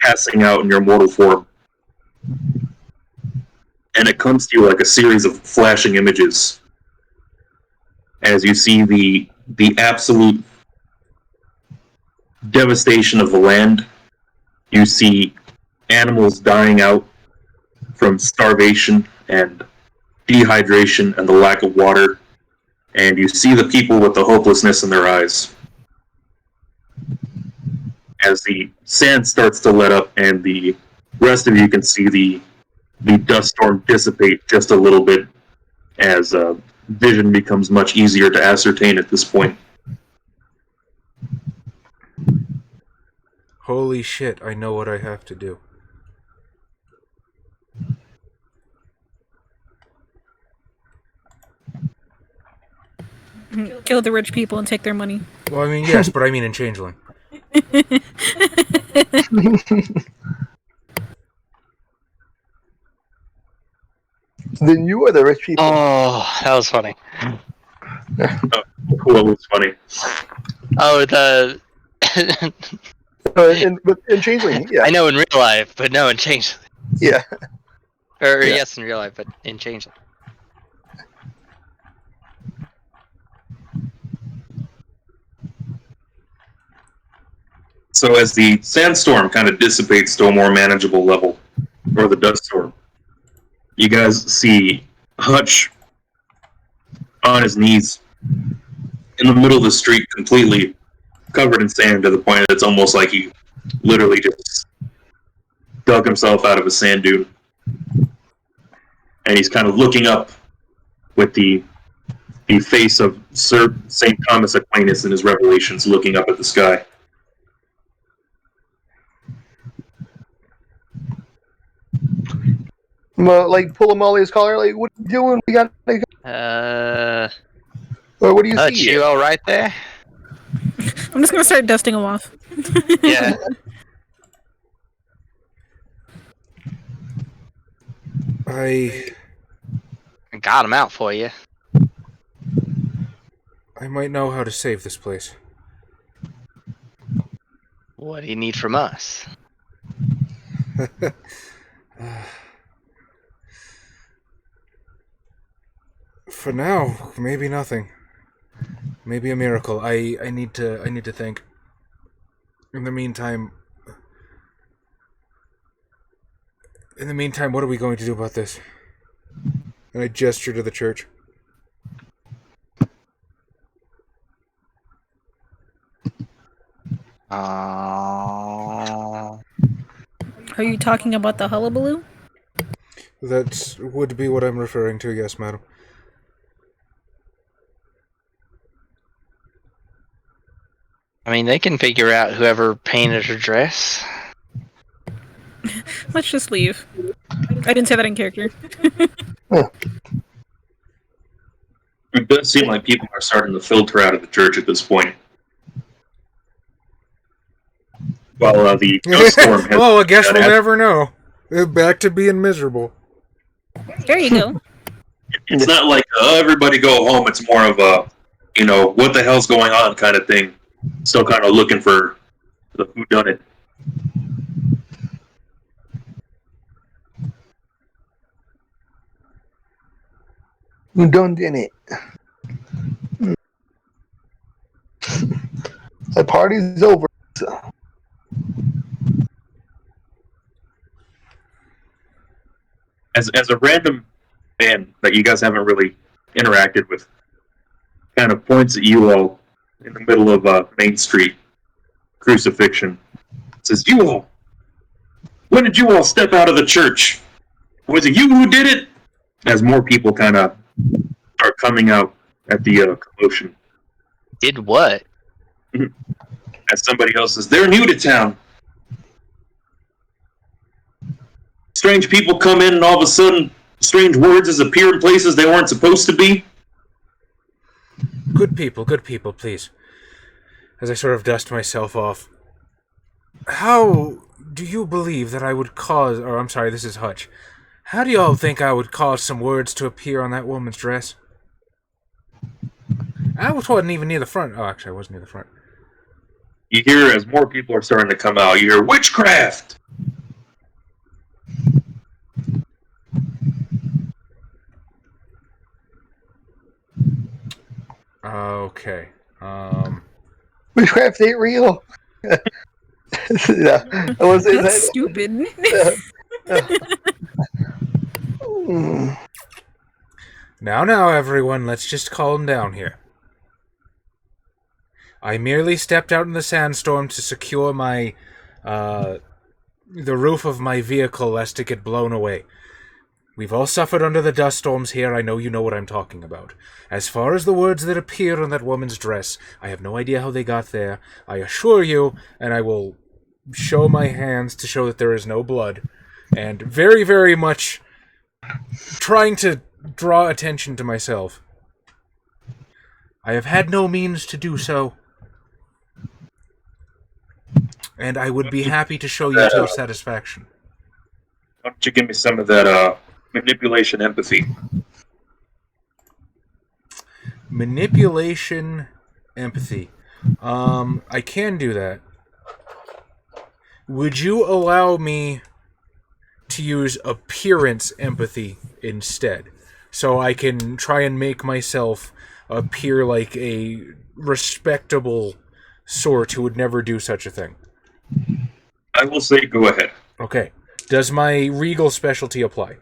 [SPEAKER 1] passing out in your mortal form. And it comes to you like a series of flashing images as you see the absolute devastation of the land. You see animals dying out from starvation and dehydration and the lack of water, and you see the people with the hopelessness in their eyes. As the sand starts to let up and the rest of you can see the dust storm dissipate just a little bit as vision becomes much easier to ascertain at this point.
[SPEAKER 3] Holy shit, I know what I have to do.
[SPEAKER 5] Kill the rich people and take their money.
[SPEAKER 3] Well, I mean, yes, but I mean in Changeling.
[SPEAKER 4] Then you are the rich people.
[SPEAKER 2] Oh, that was funny.
[SPEAKER 1] What was funny?
[SPEAKER 2] Oh, the.
[SPEAKER 4] In Changeling, yeah.
[SPEAKER 2] I know in real life, but no in Changeling.
[SPEAKER 4] Yeah.
[SPEAKER 2] Or
[SPEAKER 4] Yeah.
[SPEAKER 2] yes, in real life, but in Changeling.
[SPEAKER 1] So as the sandstorm kind of dissipates to a more manageable level, or the dust storm, you guys see Hutch on his knees in the middle of the street, completely covered in sand to the point that it's almost like he literally just dug himself out of a sand dune. And he's kind of looking up with the face of Sir St. Thomas Aquinas in his Revelations, looking up at the sky.
[SPEAKER 4] Like pull him Molly's collar. Like, what are you doing? We got. Or what do you see?
[SPEAKER 2] You all right there?
[SPEAKER 5] I'm just gonna start dusting him off.
[SPEAKER 2] Yeah.
[SPEAKER 3] I
[SPEAKER 2] Got him out for you.
[SPEAKER 3] might know how to save this place.
[SPEAKER 2] What do you need from us?
[SPEAKER 3] For now, maybe nothing. Maybe a miracle. I need to think. In the meantime, what are we going to do about this? And I gesture to the church.
[SPEAKER 5] Are you talking about the hullabaloo?
[SPEAKER 3] That would be what I'm referring to, yes, madam.
[SPEAKER 2] I mean, they can figure out whoever painted her dress.
[SPEAKER 5] Let's just leave. I didn't say that in character.
[SPEAKER 1] It does seem like people are starting to filter out of the church at this point. Well, the dust storm has
[SPEAKER 3] well, I guess we'll never know. Back to being miserable.
[SPEAKER 5] There you go.
[SPEAKER 1] It's not like everybody go home. It's more of a, what the hell's going on kind of thing. Still kind of looking for the whodunit.
[SPEAKER 4] Whodunit. The party's over.
[SPEAKER 1] As a random man that you guys haven't really interacted with, kind of points at you all in the middle of Main Street, crucifixion. Says, "You all, when did you all step out of the church? Was it you who did it?" As more people kind of start coming out at the commotion.
[SPEAKER 2] Did what?
[SPEAKER 1] As somebody else says, "They're new to town. Strange people come in and all of a sudden strange words appear in places they weren't supposed to be."
[SPEAKER 3] Good people, please. As I sort of dust myself off. How do you believe that I would cause... Or, I'm sorry, this is Hutch. How do y'all think I would cause some words to appear on that woman's dress? I wasn't even near the front. Oh, actually, I was near the front.
[SPEAKER 1] You hear, as more people are starting to come out, you hear, "Witchcraft!"
[SPEAKER 3] Okay.
[SPEAKER 4] Witchcraft ain't real.
[SPEAKER 5] That's stupid.
[SPEAKER 3] Now, everyone, let's just calm down here. I merely stepped out in the sandstorm to secure the roof of my vehicle lest it get blown away. We've all suffered under the dust storms here. I know you know what I'm talking about. As far as the words that appear on that woman's dress, I have no idea how they got there. I assure you, and I will show my hands to show that there is no blood, and very, very much trying to draw attention to myself. I have had no means to do so, and I would be happy to show you to your satisfaction.
[SPEAKER 1] Why don't you give me some of that manipulation empathy?
[SPEAKER 3] Manipulation empathy. I can do that. Would you allow me to use appearance empathy instead? So I can try and make myself appear like a respectable sort who would never do such a thing.
[SPEAKER 1] I will say go ahead.
[SPEAKER 3] Okay. Does my regal specialty apply?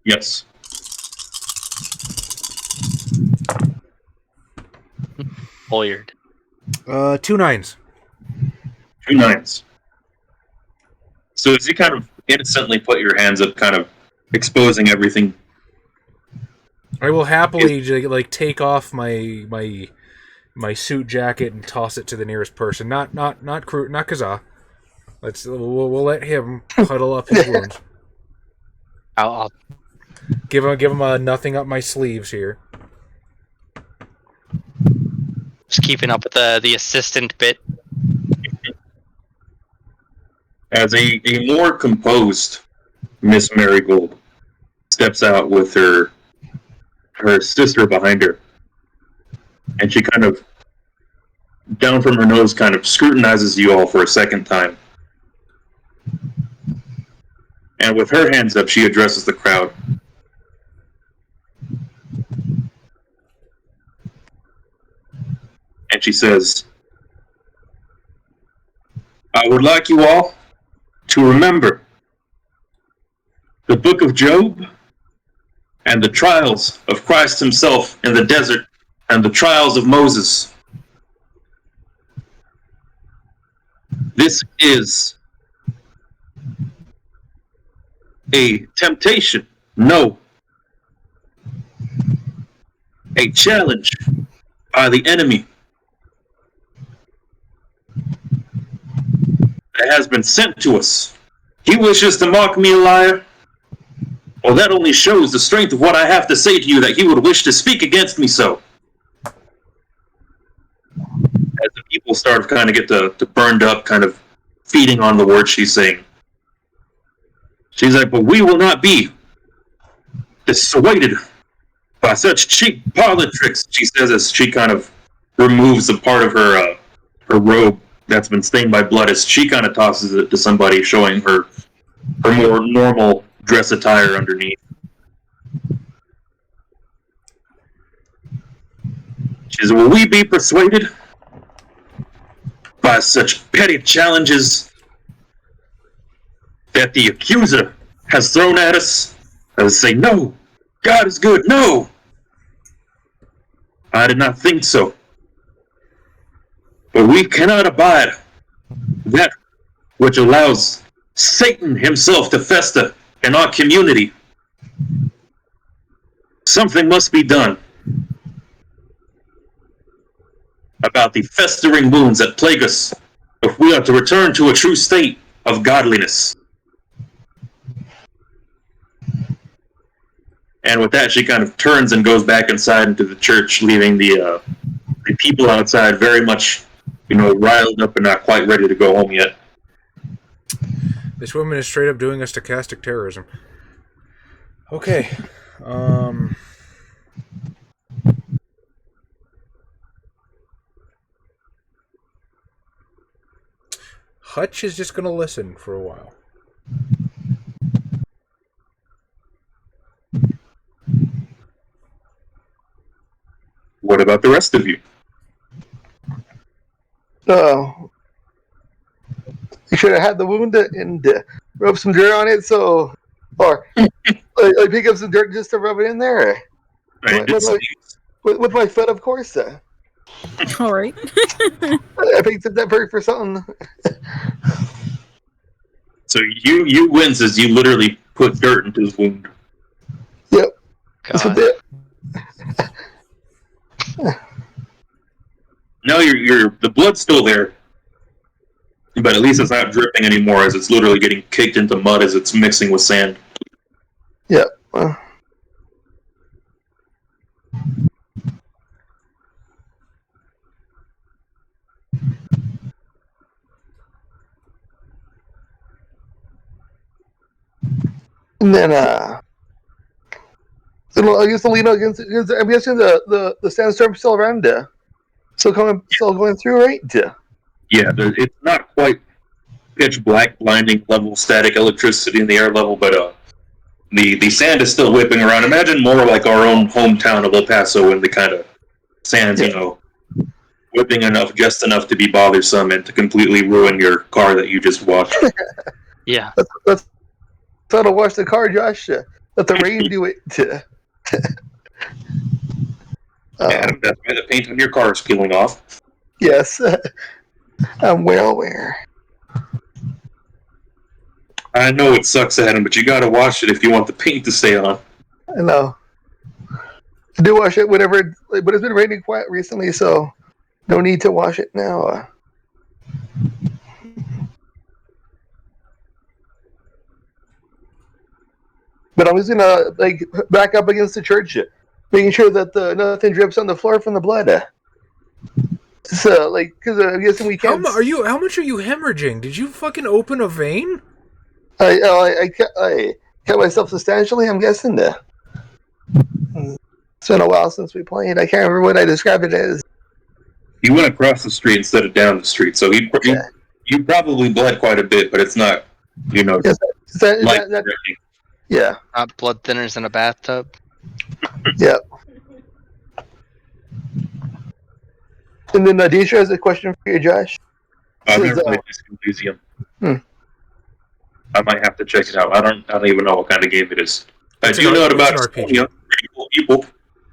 [SPEAKER 1] Yes.
[SPEAKER 2] Lawyered.
[SPEAKER 3] 2 9s.
[SPEAKER 1] 2 9s. So as you kind of innocently put your hands up, kind of exposing everything.
[SPEAKER 3] I will happily take off my suit jacket and toss it to the nearest person. Not Kazaa. We'll let him huddle up his wounds.
[SPEAKER 2] I'll
[SPEAKER 3] Give him a nothing up my sleeves here.
[SPEAKER 2] just keeping up with the assistant bit.
[SPEAKER 1] As a more composed Miss Marigold steps out with her sister behind her, and she kind of, down from her nose, kind of scrutinizes you all for a second time. And with her hands up, she addresses the crowd. And she says, I would like you all to remember the book of Job and the trials of Christ himself in the desert and the trials of Moses. This is a temptation, no, a challenge by the enemy that has been sent to us. He wishes to mark me a liar. Well, that only shows the strength of what I have to say to you, that he would wish to speak against me so. As the people start to kind of get to burned up, kind of feeding on the words she's saying. She's like, but we will not be dissuaded by such cheap parlor tricks, she says, as she kind of removes a part of her robe that's been stained by blood, as she kind of tosses it to somebody, showing her more normal dress attire underneath. She says, will we be persuaded by such petty challenges that the accuser has thrown at us? I say, no, God is good, no! I did not think so. But we cannot abide that which allows Satan himself to fester in our community. Something must be done about the festering wounds that plague us if we are to return to a true state of godliness. And with that, she kind of turns and goes back inside into the church, leaving the people outside very much, riled up and not quite ready to go home yet.
[SPEAKER 3] This woman is straight up doing a stochastic terrorism. Okay. Hutch is just going to listen for a while.
[SPEAKER 1] What about the rest of you?
[SPEAKER 4] You should have had the wound and rub some dirt on it, or I pick up some dirt just to rub it in there. With my foot, of course.
[SPEAKER 5] All right.
[SPEAKER 4] I picked up that bird for something.
[SPEAKER 1] So you wins as you literally put dirt into his wound.
[SPEAKER 4] Yep.
[SPEAKER 2] God.
[SPEAKER 4] That's a bit.
[SPEAKER 1] No, the blood's still there, but at least it's not dripping anymore, as it's literally getting caked into mud as it's mixing with sand.
[SPEAKER 4] Yep. And then, I guess Alina against. I'm guessing the sandstorm's still around. Still going through, right?
[SPEAKER 1] Yeah, it's not quite pitch black, blinding level static electricity in the air level, but the sand is still whipping around. Imagine more like our own hometown of El Paso, when the kind of sand's, whipping just enough to be bothersome and to completely ruin your car that you just washed.
[SPEAKER 2] Yeah.
[SPEAKER 4] That's how to wash the car, Josh. Let the rain do it.
[SPEAKER 1] And that's why the paint on your car is peeling off.
[SPEAKER 4] Yes. I'm well aware.
[SPEAKER 1] I know it sucks, Adam, but you gotta wash it if you want the paint to stay on.
[SPEAKER 4] I know. I do wash it whenever, but it's been raining quite recently, so no need to wash it now. But I'm just gonna back up against the church, making sure that nothing drips on the floor from the blood. So, because I'm guessing we can't.
[SPEAKER 3] How much are you hemorrhaging? Did you fucking open a vein?
[SPEAKER 4] I cut myself substantially. I'm guessing. It's been a while since we played. I can't remember what I described it as.
[SPEAKER 1] He went across the street instead of down the street, so you probably bled quite a bit, but it's not,
[SPEAKER 4] Yes, yeah.
[SPEAKER 2] Not blood thinners in a bathtub.
[SPEAKER 4] Yeah. And then Daestra has a question for you, Josh.
[SPEAKER 1] I've never played this Museum. I might have to check it out. I don't even know what kind of game it is. I do know about Estonia. Pretty cool people.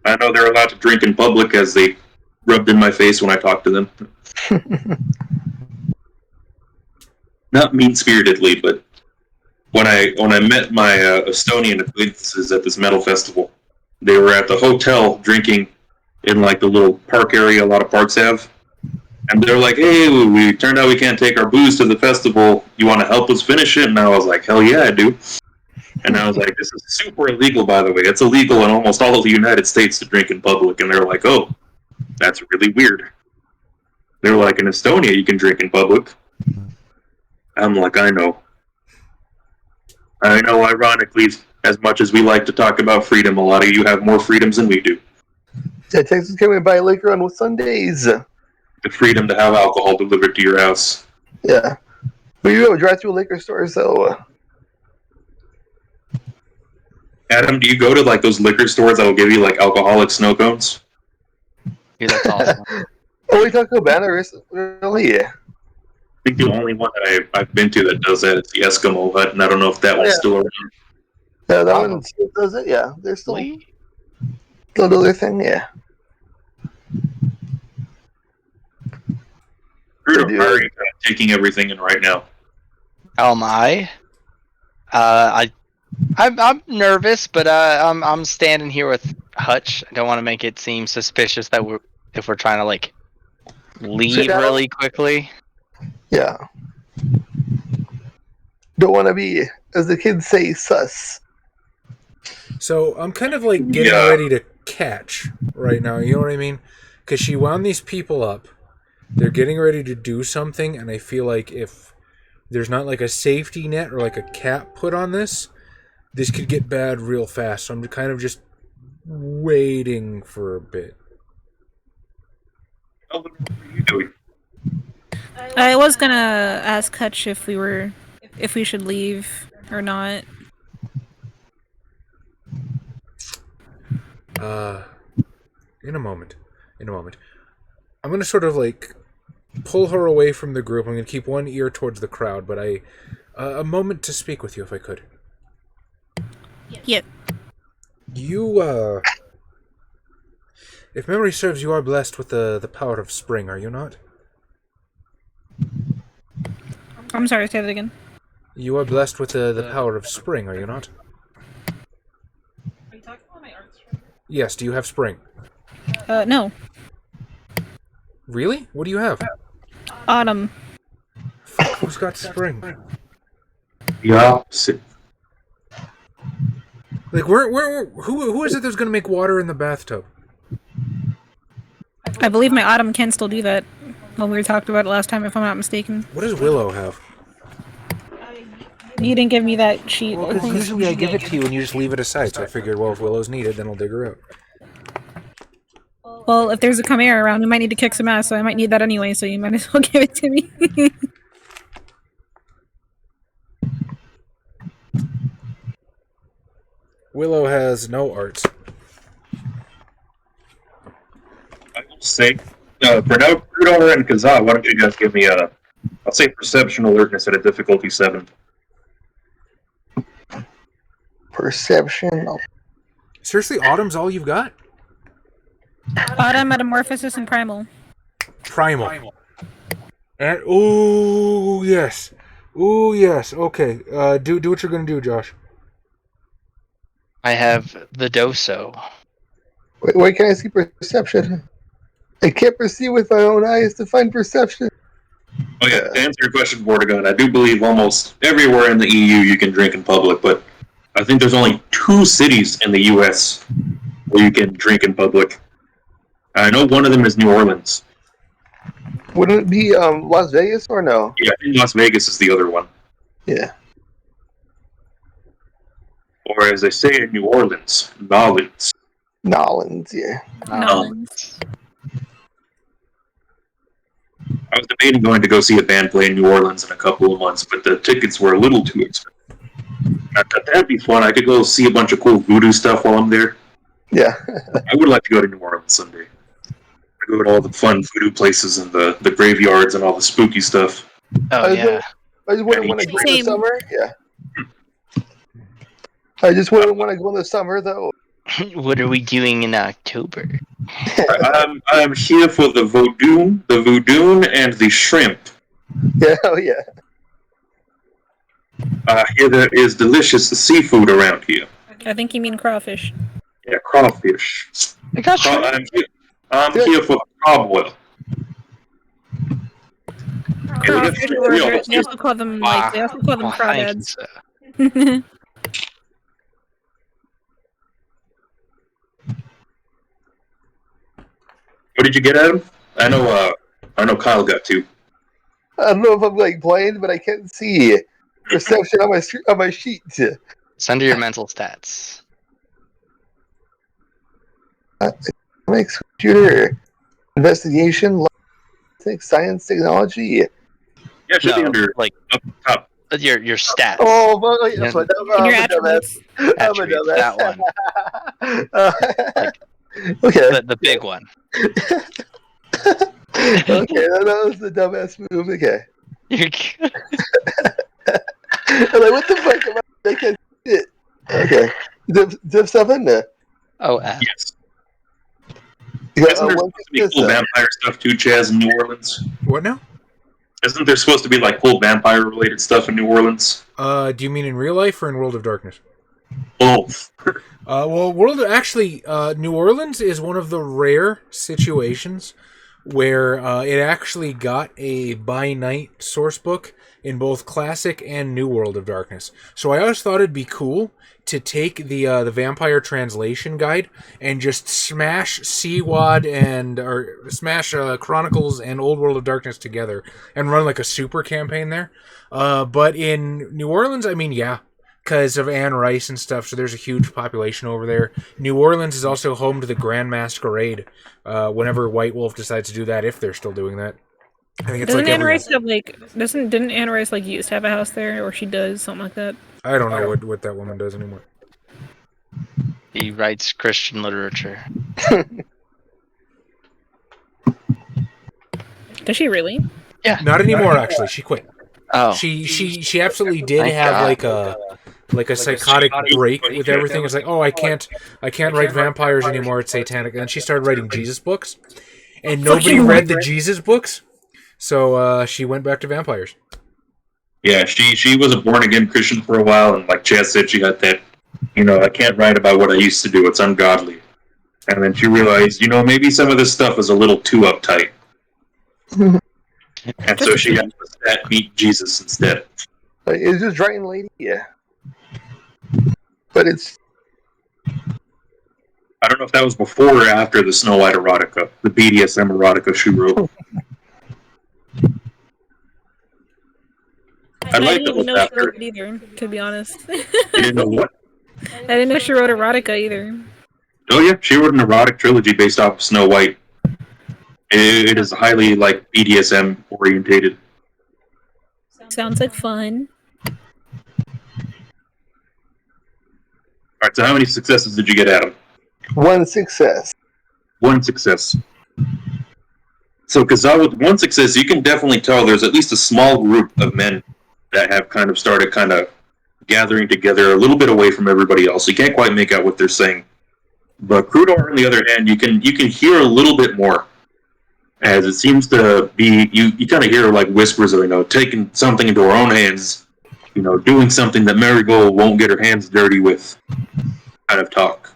[SPEAKER 1] I know they're allowed to drink in public, as they rubbed in my face when I talked to them. Not mean-spiritedly, but when I met my Estonian acquaintances at this metal festival, they were at the hotel drinking in the little park area a lot of parks have. And they're like, hey, we turned out we can't take our booze to the festival. You want to help us finish it? And I was like, hell yeah, I do. And I was like, this is super illegal, by the way. It's illegal in almost all of the United States to drink in public. And they're like, oh, that's really weird. They're like, in Estonia, you can drink in public. I'm like, I know. Ironically, as much as we like to talk about freedom, a lot of you have more freedoms than we do.
[SPEAKER 4] Yeah, Texas can buy liquor on Sundays.
[SPEAKER 1] The freedom to have alcohol delivered to your house.
[SPEAKER 4] Yeah. But you go drive through a liquor store, so...
[SPEAKER 1] Adam, do you go to those liquor stores that'll give you alcoholic snow cones?
[SPEAKER 2] Yeah, that's awesome.
[SPEAKER 4] Only Taco Cabana, really? Yeah.
[SPEAKER 1] I think the only one that I've been to that does that is the Eskimo Hut, and I don't know if that one's still around.
[SPEAKER 4] Yeah, that one still does it, yeah. They're still do their thing, yeah.
[SPEAKER 1] You're taking everything in right now.
[SPEAKER 2] How am I? I'm nervous, but I'm standing here with Hutch. I don't want to make it seem suspicious that if we're trying to leave really quickly.
[SPEAKER 4] Yeah. Don't want to be, as the kids say, sus.
[SPEAKER 3] So I'm kind of getting ready to catch right now. You know what I mean? Because she wound these people up. They're getting ready to do something, and I feel like if there's not a safety net or a cap put on this could get bad real fast. So I'm kind of just waiting for a bit.
[SPEAKER 1] What are you doing?
[SPEAKER 5] I was gonna ask Hutch if we should leave or not.
[SPEAKER 3] In a moment. I'm gonna sort of pull her away from the group. I'm gonna keep one ear towards the crowd, but a moment to speak with you if I could.
[SPEAKER 5] Yep.
[SPEAKER 3] You, if memory serves, you are blessed with the power of spring, are you not?
[SPEAKER 5] I'm sorry, say that again.
[SPEAKER 3] You are blessed with the power of spring, are you not?
[SPEAKER 5] Are you talking about my art string?
[SPEAKER 3] Yes, do you have spring?
[SPEAKER 5] No.
[SPEAKER 3] Really? What do you have?
[SPEAKER 5] Autumn.
[SPEAKER 3] Fuck, who's got spring?
[SPEAKER 1] The opposite.
[SPEAKER 3] Who is it that's gonna make water in the bathtub?
[SPEAKER 5] I believe my Autumn can still do that. When we talked about it last time, if I'm not mistaken.
[SPEAKER 3] What does Willow have?
[SPEAKER 5] You didn't give me that sheet.
[SPEAKER 3] Well, because usually I give it to you and you just leave it aside, so I figured, well, if Willow's needed, then I'll dig her out.
[SPEAKER 5] Well, if there's a Chimera around, we might need to kick some ass, so I might need that anyway, so you might as well give it to me.
[SPEAKER 3] Willow has no arts.
[SPEAKER 1] I will say, Prudor and Kazaa, why don't you guys give me I'll say perception alertness at a difficulty 7.
[SPEAKER 4] Perception.
[SPEAKER 3] Seriously, Autumn's all you've got?
[SPEAKER 5] Autumn, Metamorphosis, and Primal.
[SPEAKER 3] Primal. And ooh yes, okay. Do what you're gonna do, Josh.
[SPEAKER 2] I have the Doso.
[SPEAKER 4] Wait, why can't I see perception? I can't perceive with my own eyes to find perception.
[SPEAKER 1] Oh yeah, to answer your question, Vortigern, I do believe almost everywhere in the EU you can drink in public, but I think there's only 2 cities in the U.S. where you can drink in public. I know one of them is New Orleans.
[SPEAKER 4] Wouldn't it be Las Vegas or no?
[SPEAKER 1] Yeah, I think Las Vegas is the other one.
[SPEAKER 4] Yeah.
[SPEAKER 1] Or as they say in New Orleans, Nolans.
[SPEAKER 4] Nolans, yeah.
[SPEAKER 5] Nolans.
[SPEAKER 1] I was debating going to go see a band play in New Orleans in a couple of months, but the tickets were a little too expensive. I thought that'd be fun. I could go see a bunch of cool voodoo stuff while I'm there.
[SPEAKER 4] Yeah.
[SPEAKER 1] I would like to go to New Orleans someday. I go to all the fun voodoo places and the graveyards and all the spooky stuff.
[SPEAKER 2] Oh yeah.
[SPEAKER 4] I just wouldn't want to go in the
[SPEAKER 5] Same.
[SPEAKER 4] summer. Yeah. I just wouldn't want to go in the summer though.
[SPEAKER 2] What are we doing in October?
[SPEAKER 1] I'm here for the voodoo, and the shrimp.
[SPEAKER 4] Yeah, oh yeah.
[SPEAKER 1] Here there is delicious seafood around here.
[SPEAKER 5] I think you mean crawfish.
[SPEAKER 1] Yeah, crawfish.
[SPEAKER 2] I got you.
[SPEAKER 1] I'm here for the crabwell.
[SPEAKER 5] Crawfish, or they also call them crawdads.
[SPEAKER 1] What did you get, Adam? I know Kyle got 2.
[SPEAKER 4] I don't know if I'm like blind, but I can't see perception on my sheet.
[SPEAKER 2] It's under your mental stats.
[SPEAKER 4] Economics, computer, investigation, science, technology.
[SPEAKER 1] Yeah, it should be under
[SPEAKER 2] like
[SPEAKER 1] up top.
[SPEAKER 2] your stats.
[SPEAKER 4] Oh, well, yeah,
[SPEAKER 5] In your attributes.
[SPEAKER 2] Attributes, that one.
[SPEAKER 4] Okay.
[SPEAKER 2] The big one.
[SPEAKER 4] Okay, that was the dumbass move. Okay.
[SPEAKER 2] You're good.
[SPEAKER 4] I'm like, what the fuck? I can't see it. Okay. Zip stuff in there.
[SPEAKER 2] Oh,
[SPEAKER 1] Yes.
[SPEAKER 4] You got,
[SPEAKER 1] Isn't there supposed to be cool vampire stuff too, Chaz, in New Orleans?
[SPEAKER 3] What now?
[SPEAKER 1] Isn't there supposed to be like cool vampire-related stuff in New Orleans?
[SPEAKER 3] Do you mean in real life or in World of Darkness?
[SPEAKER 1] Both.
[SPEAKER 3] Well, New Orleans is one of the rare situations where it actually got a by night source book in both Classic and New World of Darkness. So I always thought it'd be cool to take the Vampire Translation Guide and just smash smash Chronicles and Old World of Darkness together and run like a super campaign there. But in New Orleans, I mean, yeah, because of Anne Rice and stuff, so there's a huge population over there. New Orleans is also home to the Grand Masquerade. Whenever White Wolf decides to do that, if they're still doing that. I think it's
[SPEAKER 5] Doesn't
[SPEAKER 3] like
[SPEAKER 5] Anne Rice have didn't Anne Rice used to have a house there, or she does something like that?
[SPEAKER 3] I don't know what that woman does anymore.
[SPEAKER 2] He writes Christian literature.
[SPEAKER 5] Does she really?
[SPEAKER 2] Yeah.
[SPEAKER 3] Not anymore, actually. She quit.
[SPEAKER 2] Oh.
[SPEAKER 3] She absolutely did
[SPEAKER 2] Thank
[SPEAKER 3] have
[SPEAKER 2] God.
[SPEAKER 3] like a psychotic break with everything. It's like, oh, I can't write vampires anymore. It's satanic. And then she started writing Jesus books, and nobody read the Jesus books, so she went back to vampires.
[SPEAKER 1] Yeah, she was a born-again Christian for a while, and like Chaz said, she got that, I can't write about what I used to do. It's ungodly. And then she realized, maybe some of this stuff is a little too uptight. And so she had to meet Jesus instead.
[SPEAKER 4] It's just writing lady, yeah. But it's...
[SPEAKER 1] I don't know if that was before or after the Snow White erotica, the BDSM erotica she wrote.
[SPEAKER 5] I
[SPEAKER 1] like
[SPEAKER 5] didn't even know she wrote it either, to be honest.
[SPEAKER 1] You didn't know what?
[SPEAKER 5] I didn't know she wrote erotica either.
[SPEAKER 1] Oh yeah, she wrote an erotic trilogy based off of Snow White. It is highly BDSM orientated.
[SPEAKER 5] Sounds like fun.
[SPEAKER 1] Alright, so how many successes did you get, Adam?
[SPEAKER 4] 1 success.
[SPEAKER 1] 1 success. So, because with 1 success, you can definitely tell there's at least a small group of men that have started gathering together a little bit away from everybody else. You can't quite make out what they're saying. But Crudor, on the other hand, you can hear a little bit more. As it seems to be, you kind of hear whispers of, taking something into our own hands, doing something that Marigold won't get her hands dirty with kind of talk.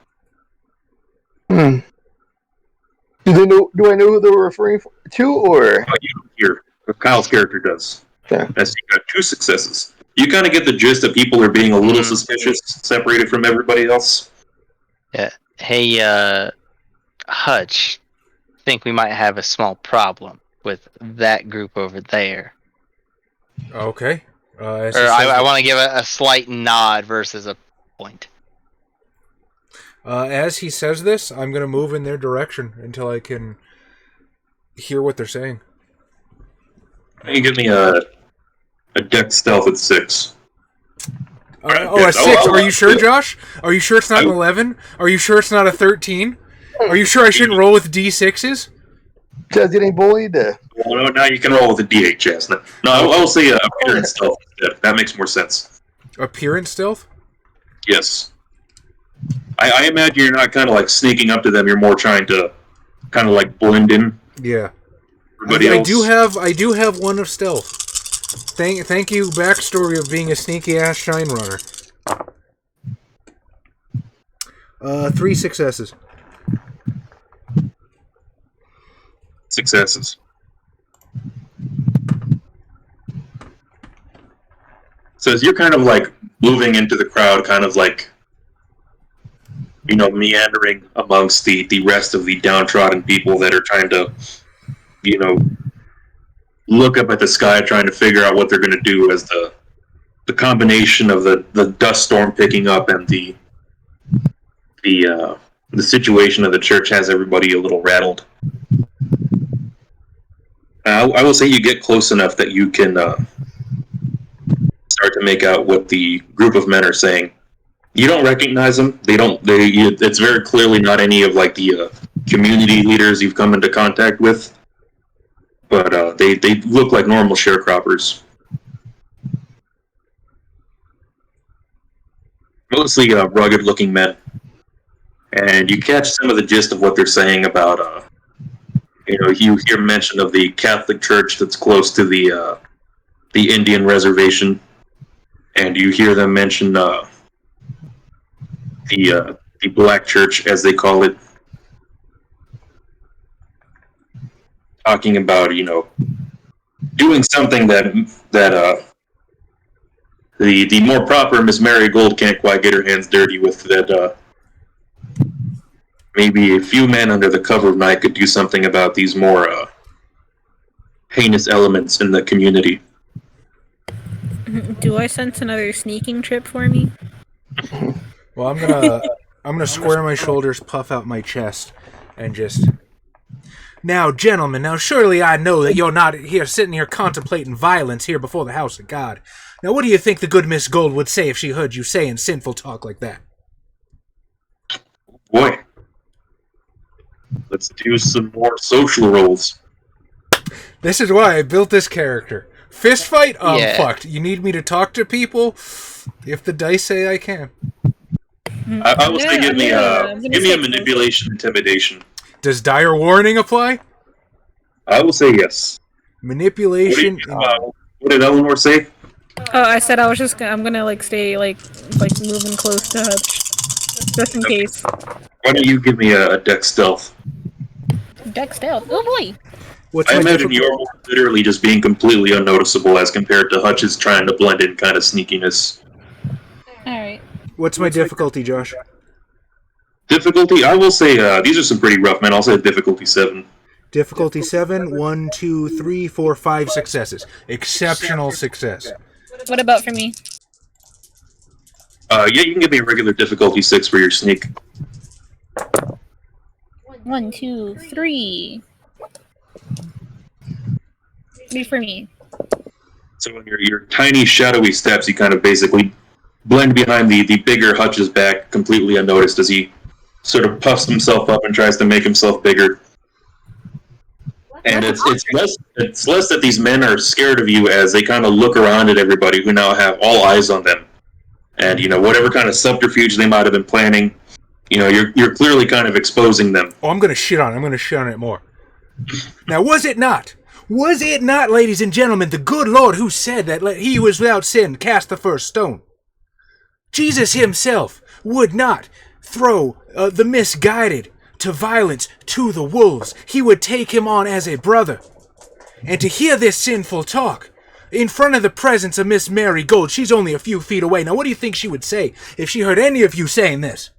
[SPEAKER 4] Do I know who they were referring to, or?
[SPEAKER 1] You don't hear. Kyle's character does.
[SPEAKER 4] Yeah.
[SPEAKER 1] As you got 2 successes. you kind of get the gist that people are being a little suspicious, separated from everybody else.
[SPEAKER 2] Yeah. Hey, Hutch, I think we might have a small problem with that group over there.
[SPEAKER 3] Okay.
[SPEAKER 2] I want to give a slight nod versus a point.
[SPEAKER 3] As he says this, I'm going to move in their direction until I can hear what they're saying.
[SPEAKER 1] You give me a dex stealth at 6.
[SPEAKER 3] A 6. Are you sure, Josh? Are you sure it's not an 11? Are you sure it's not a 13? Are you sure I shouldn't roll with D6s?
[SPEAKER 4] Just getting bullied.
[SPEAKER 1] Well, now you can roll with a DHS. No, I will say appearance stealth instead. That makes more sense.
[SPEAKER 3] Appearance stealth?
[SPEAKER 1] Yes. I imagine you're not kind of like sneaking up to them. You're more trying to kind of like blend in.
[SPEAKER 3] Yeah.
[SPEAKER 1] I
[SPEAKER 3] do have one of stealth. Thank you, backstory of being a sneaky ass shine runner. 3 successes.
[SPEAKER 1] Successes. So as you're kind of like moving into the crowd, kind of like, you know, meandering amongst the rest of the downtrodden people that are trying to, you know, look up at the sky, trying to figure out what they're going to do as the combination of the dust storm picking up and the situation of the church has everybody a little rattled. I will say you get close enough that you can start to make out what the group of men are saying. You don't recognize them. It's very clearly not any of like the community leaders you've come into contact with. But they look like normal sharecroppers. Mostly rugged-looking men. And you catch some of the gist of what they're saying about, you hear mention of the Catholic Church that's close to the Indian reservation. And you hear them mention the Black Church, as they call it. Talking about, doing something that the more proper Miss Marigold can't quite get her hands dirty with, that maybe a few men under the cover of night could do something about these more heinous elements in the community.
[SPEAKER 5] Do I sense another sneaking trip for me?
[SPEAKER 3] Well, I'm gonna square my shoulders, puff out my chest, and just... Now, gentlemen, surely I know that you're not sitting here contemplating violence here before the house of God. Now, what do you think the good Miss Gold would say if she heard you saying sinful talk like that?
[SPEAKER 1] Boy, let's do some more social roles.
[SPEAKER 3] This is why I built this character. Fist fight?
[SPEAKER 2] Yeah.
[SPEAKER 3] Fucked. You need me to talk to people? If the dice say I can.
[SPEAKER 1] I will say give me a manipulation intimidation.
[SPEAKER 3] Does dire warning apply?
[SPEAKER 1] I will say yes.
[SPEAKER 3] Manipulation.
[SPEAKER 1] What did Eleanor say?
[SPEAKER 5] Oh, I said I'm gonna stay moving close to Hutch, just in case.
[SPEAKER 1] Why don't you give me a dex stealth?
[SPEAKER 5] Dex stealth. Oh boy.
[SPEAKER 3] What's
[SPEAKER 1] I
[SPEAKER 3] my
[SPEAKER 1] imagine
[SPEAKER 3] difficult-
[SPEAKER 1] you're literally just being completely unnoticeable as compared to Hutch's trying to blend in kind of sneakiness.
[SPEAKER 5] All right.
[SPEAKER 3] What's my difficulty, Josh?
[SPEAKER 1] Difficulty? I will say these are some pretty rough men. I'll say difficulty 7.
[SPEAKER 3] Difficulty 7. 1, 2, 3, 4, 5 successes. Exceptional success.
[SPEAKER 5] What about for me?
[SPEAKER 1] Yeah, you can give me a regular difficulty 6 for your sneak.
[SPEAKER 5] 1, 2, 3. 3 for me.
[SPEAKER 1] So in your tiny, shadowy steps, you kind of basically blend behind the bigger Hutch's back, completely unnoticed as he sort of puffs himself up and tries to make himself bigger. And it's less that these men are scared of you as they kind of look around at everybody who now have all eyes on them. And, whatever kind of subterfuge they might have been planning, you're clearly kind of exposing them.
[SPEAKER 3] Oh, I'm going to shit on it. I'm going to shit on it more. Now, was it not, ladies and gentlemen, the good Lord who said that he who was without sin cast the first stone? Jesus himself would not throw the misguided to violence to the wolves. He would take him on as a brother. And to hear this sinful talk, In front of the presence of Miss Mary Gold. She's only a few feet away. Now, what do you think she would say if she heard any of you saying this?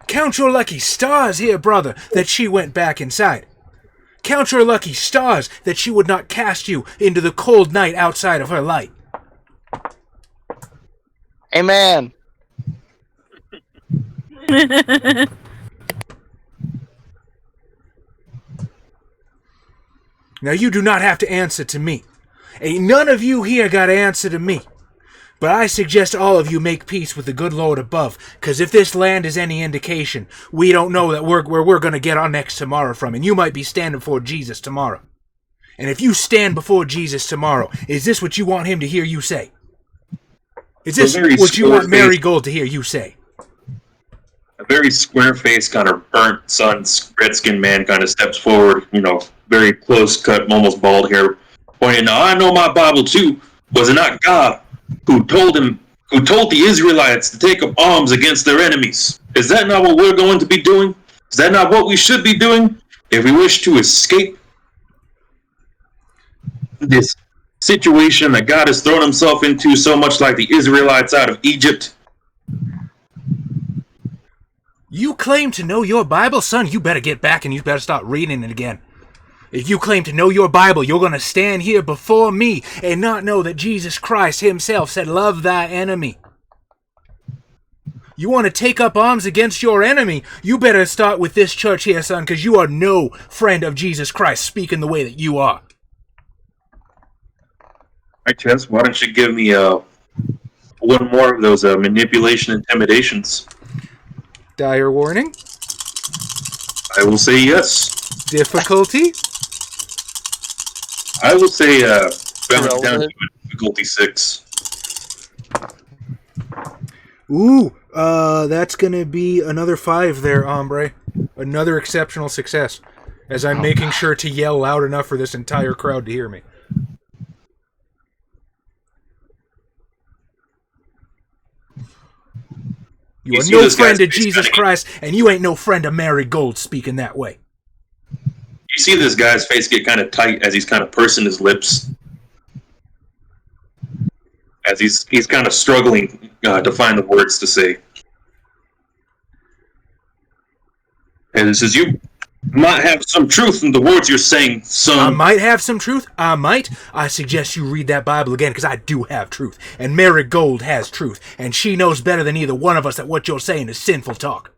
[SPEAKER 3] Count your lucky stars here, brother, that she went back inside. Count your lucky stars that she would not cast you into the cold night outside of her light.
[SPEAKER 2] Amen.
[SPEAKER 3] Now, you do not have to answer to me. Ain't none of you here got to answer to me. But I suggest all of you make peace with the good Lord above, because if this land is any indication, we don't know that where we're going to get our next tomorrow from, and you might be standing before Jesus tomorrow. And if you stand before Jesus tomorrow, is this what you want him to hear you say? Is this what you want Mary Gold to hear you say?
[SPEAKER 1] A very square-faced, kind of burnt sun, red-skinned man kind of steps forward, very close-cut, almost bald hair, pointing, now I know my Bible too. Was it not God who told the Israelites to take up arms against their enemies? Is that not what we're going to be doing? Is that not what we should be doing if we wish to escape this situation that God has thrown himself into, so much like the Israelites out of Egypt?
[SPEAKER 3] You claim to know your Bible, son? You better get back and you better start reading it again. If you claim to know your Bible, you're going to stand here before me and not know that Jesus Christ himself said, love thy enemy. You want to take up arms against your enemy, you better start with this church here, son, because you are no friend of Jesus Christ speaking the way that you are.
[SPEAKER 1] Alright, Chess, why don't you give me one more of those manipulation intimidations?
[SPEAKER 3] Dire warning.
[SPEAKER 1] I will say yes.
[SPEAKER 3] Difficulty.
[SPEAKER 1] I will say balance down to difficulty 6.
[SPEAKER 3] Ooh, that's gonna be another 5 there, hombre. Another exceptional success. As I'm making sure to yell loud enough for this entire crowd to hear me. You are no friend of Jesus Christ, and you ain't no friend of Mary Gold speaking that way.
[SPEAKER 1] You see this guy's face get kind of tight as he's kind of pursing his lips. As he's kind of struggling to find the words to say. And it says, you might have some truth in the words you're saying, son.
[SPEAKER 3] I might have some truth. I might. I suggest you read that Bible again, because I do have truth. And Mary Gold has truth. And she knows better than either one of us that what you're saying is sinful talk.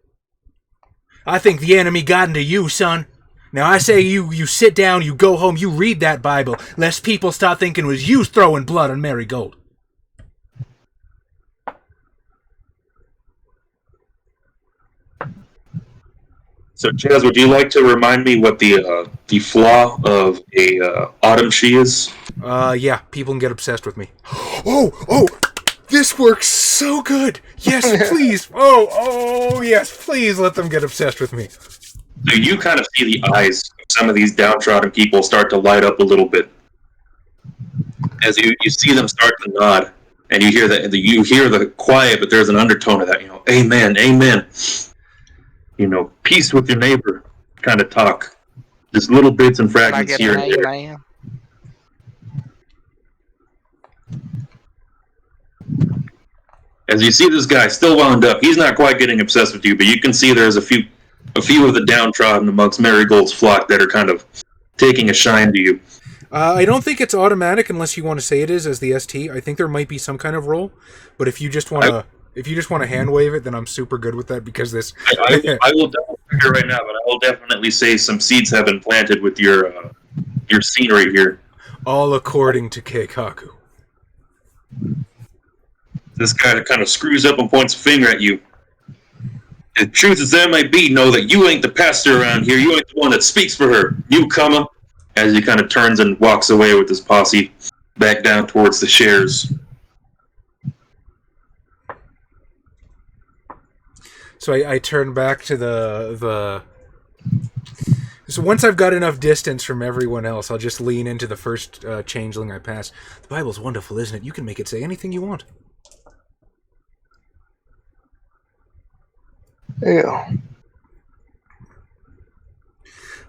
[SPEAKER 3] I think the enemy got into you, son. Now I say you sit down, you go home, you read that Bible, lest people start thinking it was you throwing blood on Mary Gold.
[SPEAKER 1] So, Chaz, would you like to remind me what the flaw of a autumn she is?
[SPEAKER 3] Yeah, people can get obsessed with me. Oh, this works so good. Yes, please. Yes, please let them get obsessed with me.
[SPEAKER 1] So you kind of see the eyes of some of these downtrodden people start to light up a little bit. As you see them start to nod, and you hear the quiet, but there's an undertone of that, amen, amen. Peace with your neighbor kind of talk. Just little bits and fragments here and there. As you see this guy still wound up, he's not quite getting obsessed with you, but you can see there's a few of the downtrodden amongst Marigold's flock that are kind of taking a shine to you.
[SPEAKER 3] I don't think it's automatic unless you want to say it is as the ST. I think there might be some kind of role, but if you just want to hand wave it, then I'm super good with that because this.
[SPEAKER 1] I will double check it right now, but I will definitely say some seeds have been planted with your scenery here.
[SPEAKER 3] All according to Keikaku.
[SPEAKER 1] This guy kind of screws up and points a finger at you. The truth as that might be, know that you ain't the pastor around here. You ain't the one that speaks for her. Newcomer. As he kind of turns and walks away with his posse back down towards the shares.
[SPEAKER 3] So I turn back to the. So once I've got enough distance from everyone else, I'll just lean into the first changeling I pass. The Bible's wonderful, isn't it? You can make it say anything you want.
[SPEAKER 4] Yeah.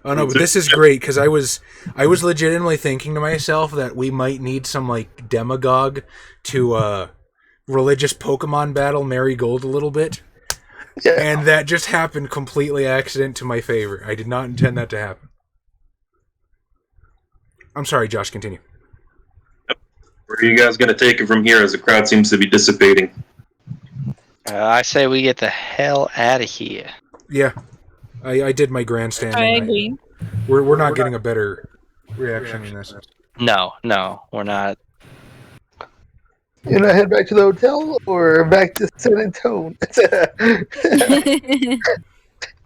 [SPEAKER 3] Oh no, but this is great because I was legitimately thinking to myself that we might need some like demagogue to religious Pokemon battle Marigold a little bit, and that just happened completely accident to my favor. I did not intend that to happen. I'm sorry, Josh. Continue.
[SPEAKER 1] Where are you guys going to take it from here as the crowd seems to be dissipating?
[SPEAKER 2] I say we get the hell out of here.
[SPEAKER 3] Yeah, I did my grandstanding.
[SPEAKER 5] I agree.
[SPEAKER 3] We're not getting a better reaction in this.
[SPEAKER 2] No, we're not.
[SPEAKER 4] You know, head back to the hotel or back to San Antonio?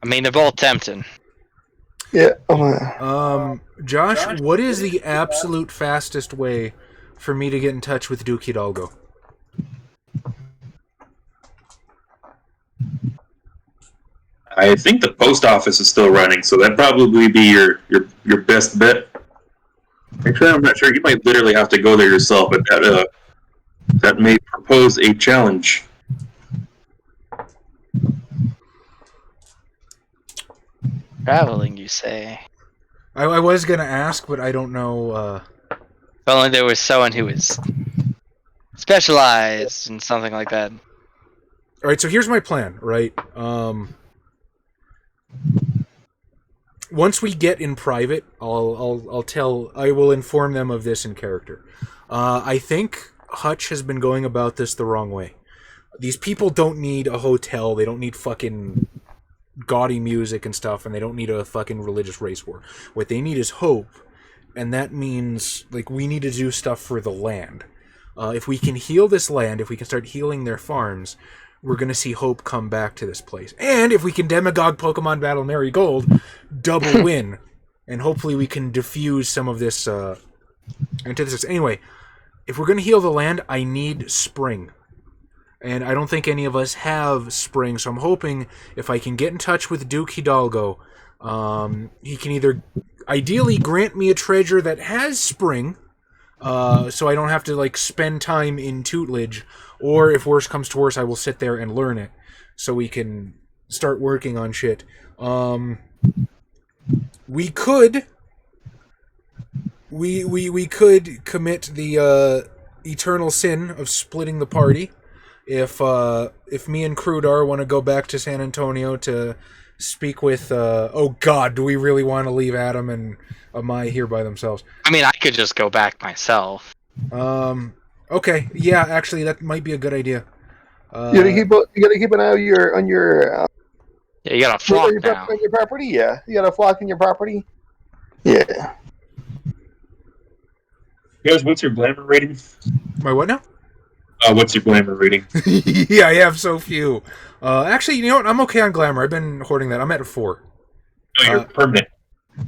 [SPEAKER 2] I mean, they're both tempting.
[SPEAKER 4] Yeah.
[SPEAKER 3] Josh, what is the absolute fastest way for me to get in touch with Duke Hidalgo?
[SPEAKER 1] I think the post office is still running, so that'd probably be your best bet. Actually, I'm not sure. You might literally have to go there yourself, but that may propose a challenge.
[SPEAKER 2] Traveling, you say?
[SPEAKER 3] I was gonna ask, but I don't know.
[SPEAKER 2] If only there was someone who was specialized in something like that.
[SPEAKER 3] All right, so here's my plan. Right, once we get in private, I will inform them of this in character. I think Hutch has been going about this the wrong way. These people don't need a hotel. They don't need fucking gaudy music and stuff, and they don't need a fucking religious race war. What they need is hope, and that means like we need to do stuff for the land. If we can heal this land, if we can start healing their farms, we're going to see hope come back to this place. And if we can demagogue Pokemon Battle Marigold, double win. And hopefully we can diffuse some of this antithesis. Anyway, if we're going to heal the land, I need spring. And I don't think any of us have spring, so I'm hoping if I can get in touch with Duke Hidalgo, he can either ideally grant me a treasure that has spring, so I don't have to like spend time in tutelage, or if worse comes to worse, I will sit there and learn it, so we can start working on shit. We could commit the eternal sin of splitting the party if me and Krudar want to go back to San Antonio to speak with. Oh God, do we really want to leave Adam and Amai here by themselves?
[SPEAKER 2] I mean, I could just go back myself.
[SPEAKER 3] Okay, yeah, actually, that might be a good idea.
[SPEAKER 4] You gotta keep an eye on your
[SPEAKER 2] Yeah, you got a flock now.
[SPEAKER 4] on your property. Yeah, you got a flock in your property. Yeah.
[SPEAKER 1] Guys, what's your glamour rating?
[SPEAKER 3] My what now?
[SPEAKER 1] What's your glamour rating?
[SPEAKER 3] Yeah, I have so few. Actually, you know what? I'm okay on glamour. I've been hoarding that. I'm at a 4.
[SPEAKER 1] No, you're permanent.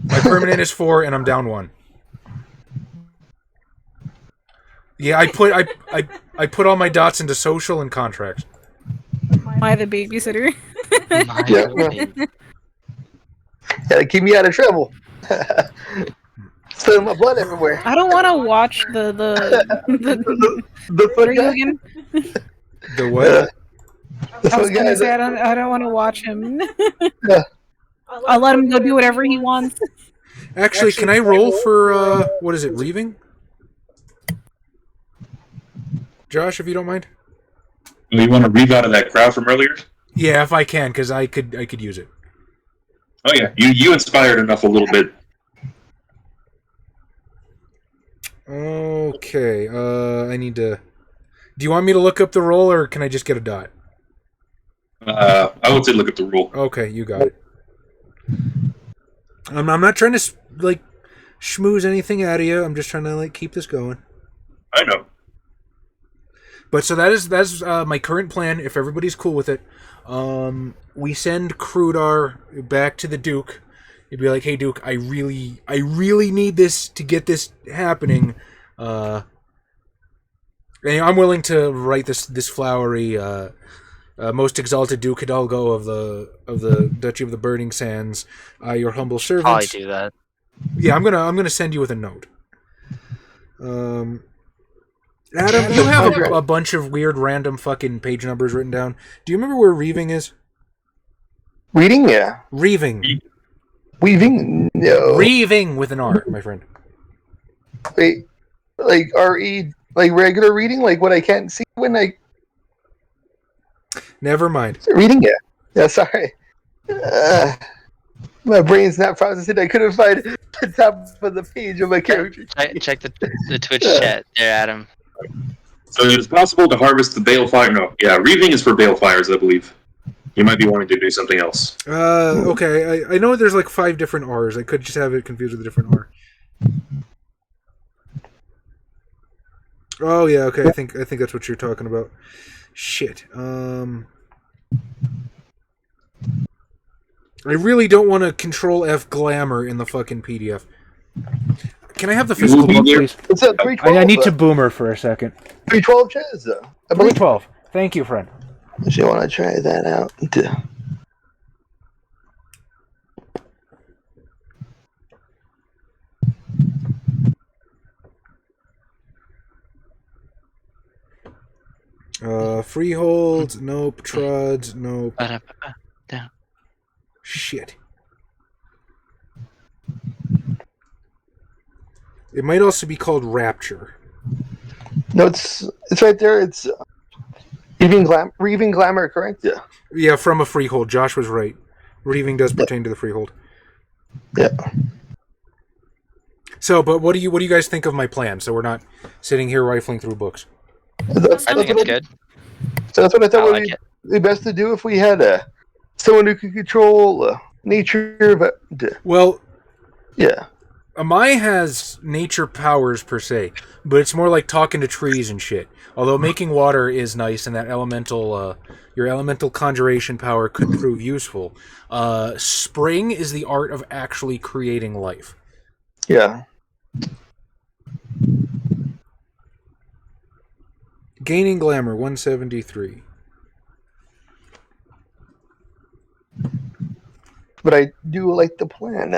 [SPEAKER 3] My permanent is 4, and I'm down 1. Yeah, I put all my dots into social and contracts.
[SPEAKER 5] Am I the babysitter?
[SPEAKER 4] Gotta keep me out of trouble. Spilling my blood everywhere.
[SPEAKER 5] I don't want to watch the what are you again?
[SPEAKER 3] The what?
[SPEAKER 5] I was gonna say I don't want to watch him. I'll let him go do whatever he wants.
[SPEAKER 3] Actually, can I roll for what is it, reaving? Josh, if you don't mind.
[SPEAKER 1] You want to reave out of that crowd from earlier?
[SPEAKER 3] Yeah, if I can, because I could use it.
[SPEAKER 1] Oh yeah, you inspired enough a little bit.
[SPEAKER 3] Okay, I need to... Do you want me to look up the roll, or can I just get a dot?
[SPEAKER 1] I would say look up the rule.
[SPEAKER 3] Okay, you got it. I'm not trying to, like, schmooze anything out of you. I'm just trying to, like, keep this going.
[SPEAKER 1] I know.
[SPEAKER 3] But so that's my current plan, if everybody's cool with it. We send Krudar back to the Duke. You'd be like, hey Duke, I really need this to get this happening. And I'm willing to write this flowery most exalted Duke Hidalgo of the Duchy of the Burning Sands, your humble servant.
[SPEAKER 2] Probably do that.
[SPEAKER 3] Yeah, I'm gonna send you with a note. Adam, you have a bunch of weird random fucking page numbers written down. Do you remember where reaving is?
[SPEAKER 4] Reading, yeah.
[SPEAKER 3] Reaving.
[SPEAKER 4] Weaving? No.
[SPEAKER 3] Reaving with an R, my friend.
[SPEAKER 4] Wait, like RE, like regular reading, like what I can't see when I
[SPEAKER 3] Never mind.
[SPEAKER 4] reading it. Yeah, sorry. My brain's not processing. I couldn't find the top of the page of my character.
[SPEAKER 2] Check the Twitch chat there, Adam.
[SPEAKER 1] So it is possible to harvest the balefire. No, yeah, reaving is for balefires, I believe. You might be wanting to do something else.
[SPEAKER 3] Okay. I know there's like 5 different R's. I could just have it confused with a different R. Oh yeah, okay. I think that's what you're talking about. Shit. I really don't want to Control F glamour in the fucking PDF. Can I have the physical book, please?
[SPEAKER 4] It's a 312.
[SPEAKER 3] I need to boomer for a second.
[SPEAKER 4] 312 chess. I believe.
[SPEAKER 3] 312. Thank you, friend.
[SPEAKER 4] You want to try that out?
[SPEAKER 3] Freehold, nope. Trud, nope.
[SPEAKER 2] Down.
[SPEAKER 3] Shit. It might also be called Rapture.
[SPEAKER 4] No, it's right there. It's Reaving Glamour, correct? Yeah.
[SPEAKER 3] Yeah, from a freehold. Josh was right. Reaving does pertain to the freehold.
[SPEAKER 4] Yeah.
[SPEAKER 3] So, but what do you guys think of my plan? So we're not sitting here rifling through books.
[SPEAKER 2] I think it's good.
[SPEAKER 4] So that's what I thought
[SPEAKER 2] I
[SPEAKER 4] would
[SPEAKER 2] like
[SPEAKER 4] be best to do if we had someone who could control nature. But
[SPEAKER 3] Well,
[SPEAKER 4] yeah.
[SPEAKER 3] Amai has nature powers per se, but it's more like talking to trees and shit. Although making water is nice, and that your elemental conjuration power could prove useful. Spring is the art of actually creating life.
[SPEAKER 4] Yeah.
[SPEAKER 3] Gaining glamour 173.
[SPEAKER 4] But I do like the plan.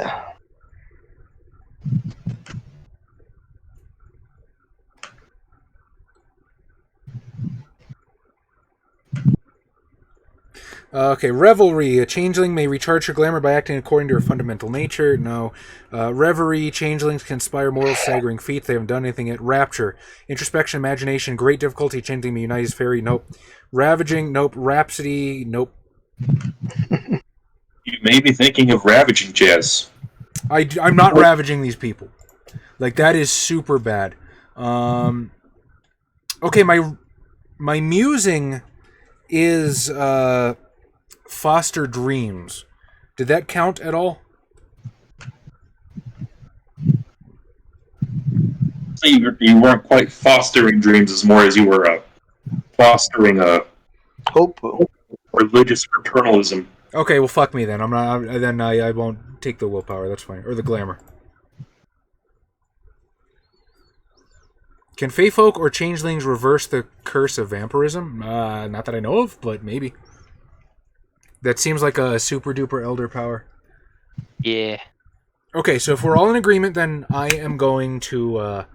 [SPEAKER 3] Okay, Revelry. A changeling may recharge her glamour by acting according to her fundamental nature. No. Reverie. Changelings can inspire mortal staggering feats. They haven't done anything yet. Rapture. Introspection, imagination, great difficulty. Changeling may unite his fairy. Nope. Ravaging. Nope. Rhapsody. Nope.
[SPEAKER 1] You may be thinking of ravaging, Jazz.
[SPEAKER 3] I'm not ravaging these people. Like, that is super bad. Okay, my musing is foster dreams. Did that count at all?
[SPEAKER 1] So you weren't quite fostering dreams as more as you were fostering a
[SPEAKER 4] Hope.
[SPEAKER 1] religious paternalism.
[SPEAKER 3] Okay, well, fuck me then. I'm not. Then I won't take the willpower. That's fine, or the glamour. Can Fey folk or changelings reverse the curse of vampirism? Not that I know of, but maybe. That seems like a super duper elder power.
[SPEAKER 2] Yeah.
[SPEAKER 3] Okay, so if we're all in agreement, then I am going to.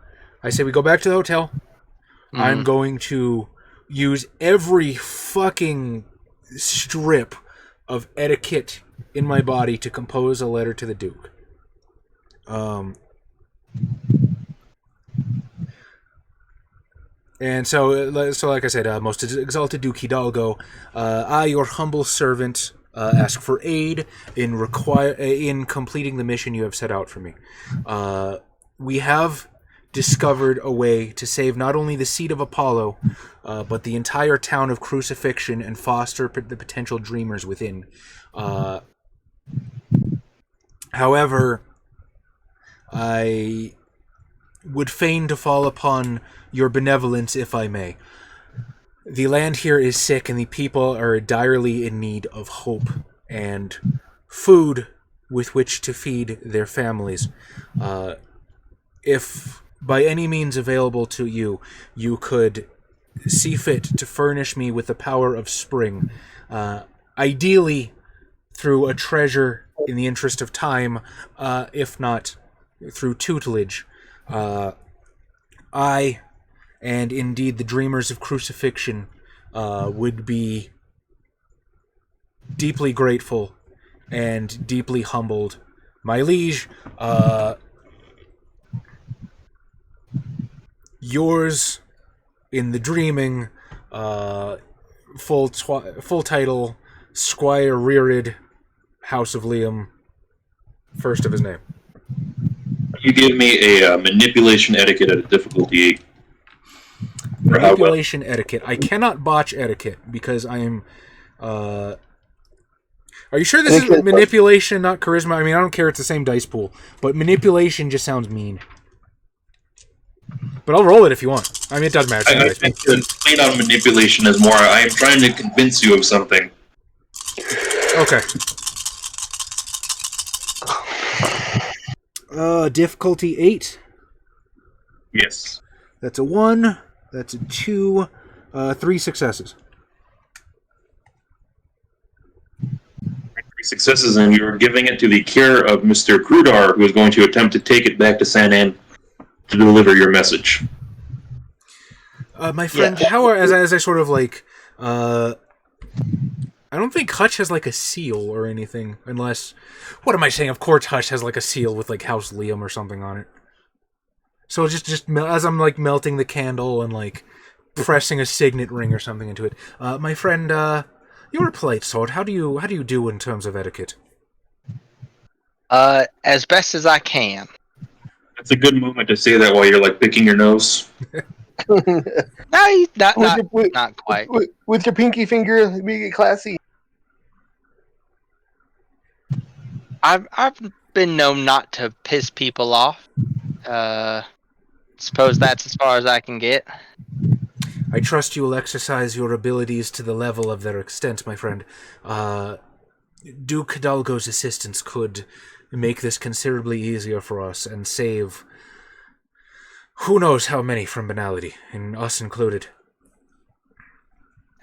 [SPEAKER 3] I say we go back to the hotel.
[SPEAKER 2] Mm-hmm.
[SPEAKER 3] I'm going to use every fucking strip of etiquette in my body to compose a letter to the Duke. And so like I said, most exalted Duke Hidalgo, I, your humble servant, ask for aid in completing the mission you have set out for me. We have discovered a way to save not only the seat of Apollo, but the entire town of Crucifixion and foster the potential dreamers within. However, I would fain to fall upon your benevolence, if I may. The land here is sick, and the people are direly in need of hope and food with which to feed their families. If by any means available to you, you could see fit to furnish me with the power of spring, ideally through a treasure in the interest of time, if not through tutelage, I, and indeed the dreamers of Crucifixion, would be deeply grateful and deeply humbled My liege, yours in the dreaming, full title, Squire Reared, House of Liam, first of his name.
[SPEAKER 1] You gave me a manipulation etiquette at a difficulty 8.
[SPEAKER 3] Manipulation etiquette. I cannot botch etiquette because I am. Are you sure this is manipulation, not charisma? I mean, I don't care. It's the same dice pool, but manipulation just sounds mean. But I'll roll it if you want. I mean, it doesn't matter.
[SPEAKER 1] I think playing on manipulation is more. I am trying to convince you of something.
[SPEAKER 3] Okay. Difficulty 8.
[SPEAKER 1] Yes.
[SPEAKER 3] That's a 1. That's a 2. 3 successes.
[SPEAKER 1] 3 successes, and you're giving it to the care of Mr. Krudar, who is going to attempt to take it back to Zanne to deliver your message.
[SPEAKER 3] My friend, how as I sort of like, I don't think Hutch has like a seal or anything, unless, what am I saying? Of course, Hutch has like a seal with like House Liam or something on it. So just as I'm like melting the candle and like pressing a signet ring or something into it, my friend, you're a polite sort. How do you do in terms of etiquette?
[SPEAKER 2] As best as I can.
[SPEAKER 1] It's a good moment to say that while you're like picking your nose.
[SPEAKER 2] No, not quite.
[SPEAKER 4] With your pinky finger, make it classy.
[SPEAKER 2] I've been known not to piss people off. Suppose that's as far as I can get.
[SPEAKER 3] I trust you will exercise your abilities to the level of their extent, my friend. Duke Hidalgo's assistance could make this considerably easier for us and save who knows how many from banality, and us included.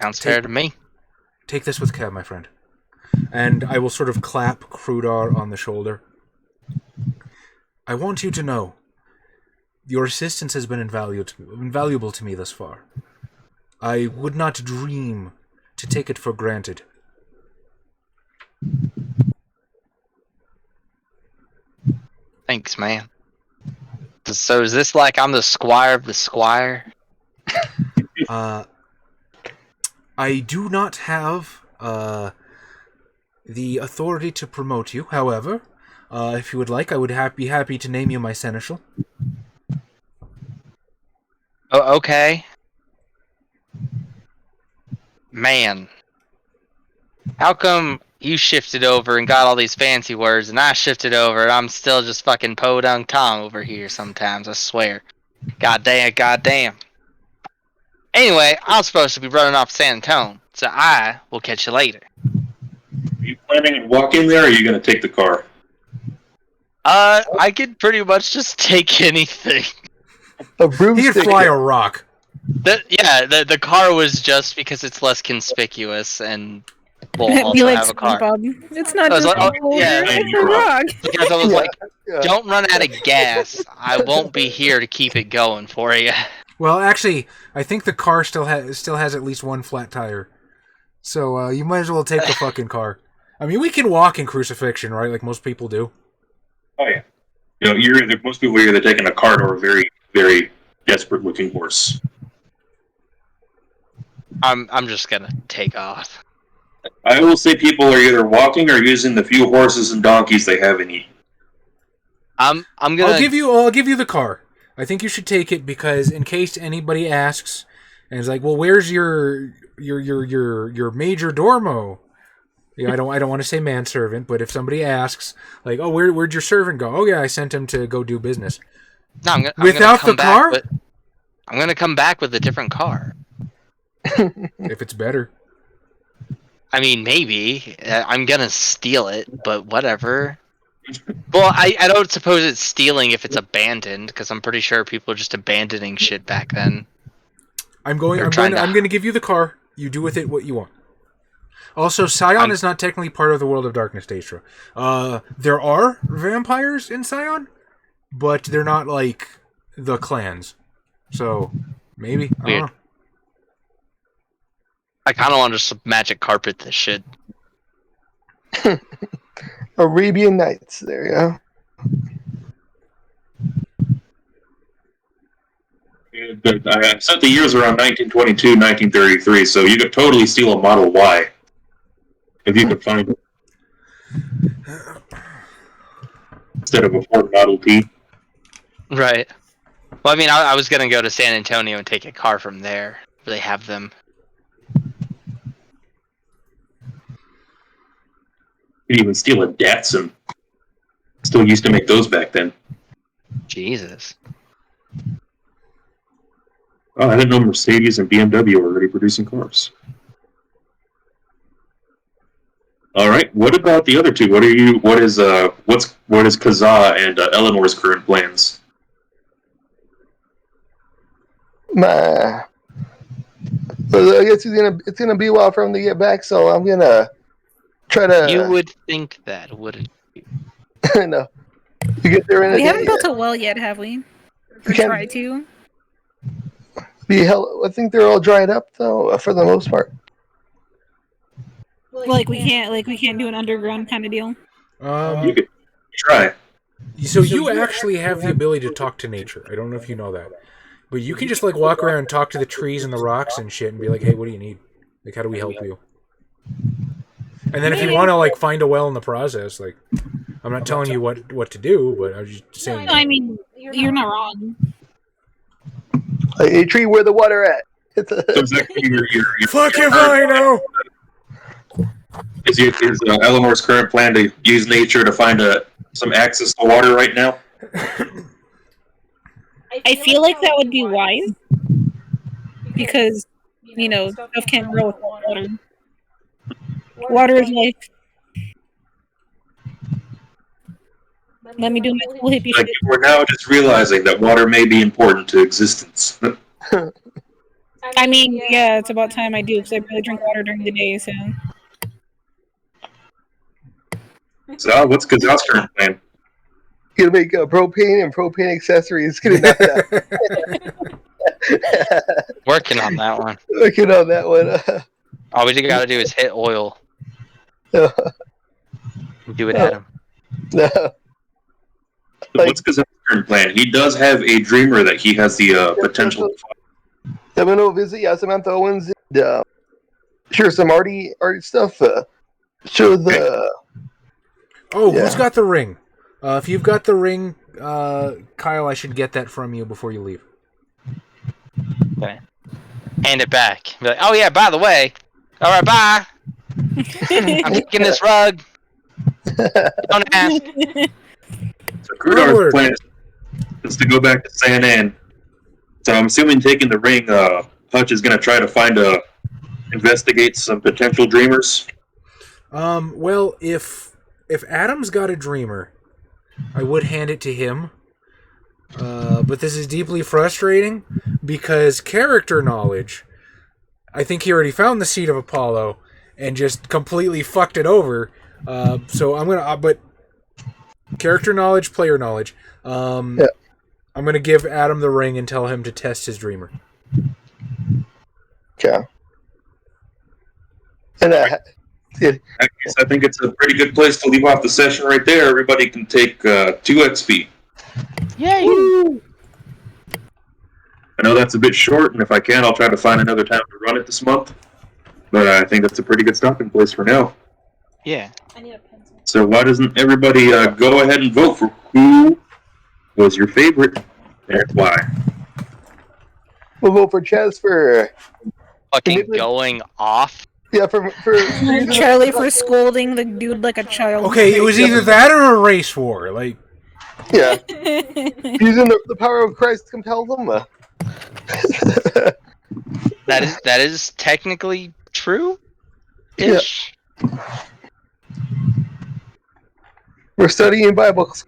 [SPEAKER 2] Sounds fair to me.
[SPEAKER 3] Take this with care, my friend. And I will sort of clap Krudar on the shoulder. I want you to know, your assistance has been invaluable to me thus far. I would not dream to take it for granted.
[SPEAKER 2] Thanks, man. So is this like I'm the squire of the squire?
[SPEAKER 3] I do not have the authority to promote you. However, if you would like, I would be happy to name you my seneschal.
[SPEAKER 2] Oh, okay. Man. How come you shifted over and got all these fancy words, and I shifted over and I'm still just fucking podunk Tom over here sometimes, I swear. Goddamn. Anyway, I'm supposed to be running off San Antonio, so I will catch you later.
[SPEAKER 1] Are you planning on walking there, or are you going to take the car?
[SPEAKER 2] I could pretty much just take anything.
[SPEAKER 4] A broomstick.
[SPEAKER 3] He could fly a rock.
[SPEAKER 2] The car was just because it's less conspicuous and we'll
[SPEAKER 5] Be
[SPEAKER 2] also
[SPEAKER 5] like
[SPEAKER 2] have a car.
[SPEAKER 5] SpongeBob. It's not
[SPEAKER 2] I was
[SPEAKER 5] just
[SPEAKER 2] like,
[SPEAKER 5] a holder,
[SPEAKER 2] yeah,
[SPEAKER 5] it's
[SPEAKER 1] you're
[SPEAKER 5] a rock.
[SPEAKER 2] Because I was like, don't run out of gas. I won't be here to keep it going for you.
[SPEAKER 3] Well, actually, I think the car still has at least one flat tire. So you might as well take the fucking car. I mean, we can walk in crucifixion, right? Like most people do.
[SPEAKER 1] Oh yeah. You know, most people are either taking a cart or a very, very desperate-looking horse.
[SPEAKER 2] I'm just gonna take off.
[SPEAKER 1] I will say people are either walking or using the few horses and donkeys they have in Eden.
[SPEAKER 2] I'm gonna.
[SPEAKER 3] I'll give you the car. I think you should take it because in case anybody asks and is like, "Well, where's your major dormo?" Yeah, I don't want to say manservant, but if somebody asks, like, "Oh, where'd your servant go?" "Oh yeah, I sent him to go do business."
[SPEAKER 2] No, I'm
[SPEAKER 3] without
[SPEAKER 2] gonna
[SPEAKER 3] the car.
[SPEAKER 2] I'm gonna come back with a different car.
[SPEAKER 3] If it's better.
[SPEAKER 2] I mean, maybe. I'm gonna steal it, but whatever. Well, I don't suppose it's stealing if it's abandoned, because I'm pretty sure people are just abandoning shit back then.
[SPEAKER 3] I'm going to give you the car. You do with it what you want. Also, Scion is not technically part of the world of darkness, Daestra. There are vampires in Scion, but they're not like the clans. So, maybe. I don't know.
[SPEAKER 2] I kind of want to just magic carpet this shit.
[SPEAKER 4] Arabian Nights. There you go.
[SPEAKER 1] I set the years around 1922, 1933, so you could totally steal a Model Y if you could find it instead of a Ford Model T.
[SPEAKER 2] Right. Well, I mean, I was gonna go to San Antonio and take a car from there. They have them.
[SPEAKER 1] You could even steal a Datsun. Still used to make those back then.
[SPEAKER 2] Jesus.
[SPEAKER 1] Oh, I didn't know Mercedes and BMW were already producing cars. All right. What about the other two? What is Kazaa and Eleanor's current plans?
[SPEAKER 4] I guess it's gonna be a while for him to get back, so I'm gonna try to.
[SPEAKER 2] You would think that, wouldn't you?
[SPEAKER 4] No, you get there in a
[SPEAKER 5] We
[SPEAKER 4] day.
[SPEAKER 5] haven't built a well yet, have we? Or
[SPEAKER 4] can't-
[SPEAKER 5] try to?
[SPEAKER 4] I think they're all dried up though, for the most part.
[SPEAKER 5] Like we can't do an underground kind of deal.
[SPEAKER 1] You could try.
[SPEAKER 3] So you actually have the ability to talk to nature. I don't know if you know that. But you can just like walk around and talk to the trees and the rocks and shit and be like, hey, what do you need? Like, how do we help you? And then if you want to like find a well in the process, like, I'm not telling you what to do, but I was just saying.
[SPEAKER 5] No, I mean, you're not wrong.
[SPEAKER 4] Like a tree where the water at. It's
[SPEAKER 1] So is that your
[SPEAKER 3] Fuck if I know!
[SPEAKER 1] Is Eleanor's current plan to use nature to find some access to water right now?
[SPEAKER 5] I feel like that would be wise. Because, stuff can't grow without water. Water is life. Let me do my cool hippie
[SPEAKER 1] Like,
[SPEAKER 5] shit.
[SPEAKER 1] we're now just realizing that water may be important to existence.
[SPEAKER 5] I mean, yeah, it's about time I do, because I barely drink water during the day, so...
[SPEAKER 1] So, what's Kazaa's current plan?
[SPEAKER 4] gonna make propane and propane accessories. Gonna knock that.
[SPEAKER 2] Working on that one.
[SPEAKER 4] Working on that one.
[SPEAKER 2] All we gotta do is hit oil.
[SPEAKER 4] No.
[SPEAKER 2] Do it, Adam.
[SPEAKER 4] No.
[SPEAKER 1] So what's Kazaa's current plan? He does have a dreamer that he has the potential to find.
[SPEAKER 4] I'm gonna visit Samantha Owens and share some arty stuff. Show the.
[SPEAKER 3] Oh, who's got the ring? If you've got the ring, Kyle, I should get that from you before you leave.
[SPEAKER 2] Okay. Hand it back. Be like, oh yeah, by the way. Alright, bye. I'm taking this rug. Don't ask.
[SPEAKER 1] So Krudar's plan is to go back to San Ann. So I'm assuming taking the ring, Hutch is going to try to investigate some potential dreamers.
[SPEAKER 3] Well, if Adam's got a dreamer, I would hand it to him. But this is deeply frustrating because character knowledge, I think he already found the seed of Apollo and just completely fucked it over. So I'm gonna, but character knowledge, player knowledge. I'm gonna give Adam the ring and tell him to test his dreamer.
[SPEAKER 4] Okay. And
[SPEAKER 1] I think it's a pretty good place to leave off the session right there. Everybody can take 2 XP.
[SPEAKER 2] Yay!
[SPEAKER 1] I know that's a bit short, and if I can, I'll try to find another time to run it this month. But I think that's a pretty good stopping place for now.
[SPEAKER 2] Yeah.
[SPEAKER 1] So why doesn't everybody go ahead and vote for who was your favorite and why?
[SPEAKER 4] we'll vote for Chaz for
[SPEAKER 2] Fucking going off.
[SPEAKER 4] for
[SPEAKER 5] Charlie for scolding the dude like a child.
[SPEAKER 3] Okay, it was either that or a race war. Like,
[SPEAKER 4] yeah. Using the power of Christ to compel them.
[SPEAKER 2] That is technically true. Ish.
[SPEAKER 4] We're studying Bibles.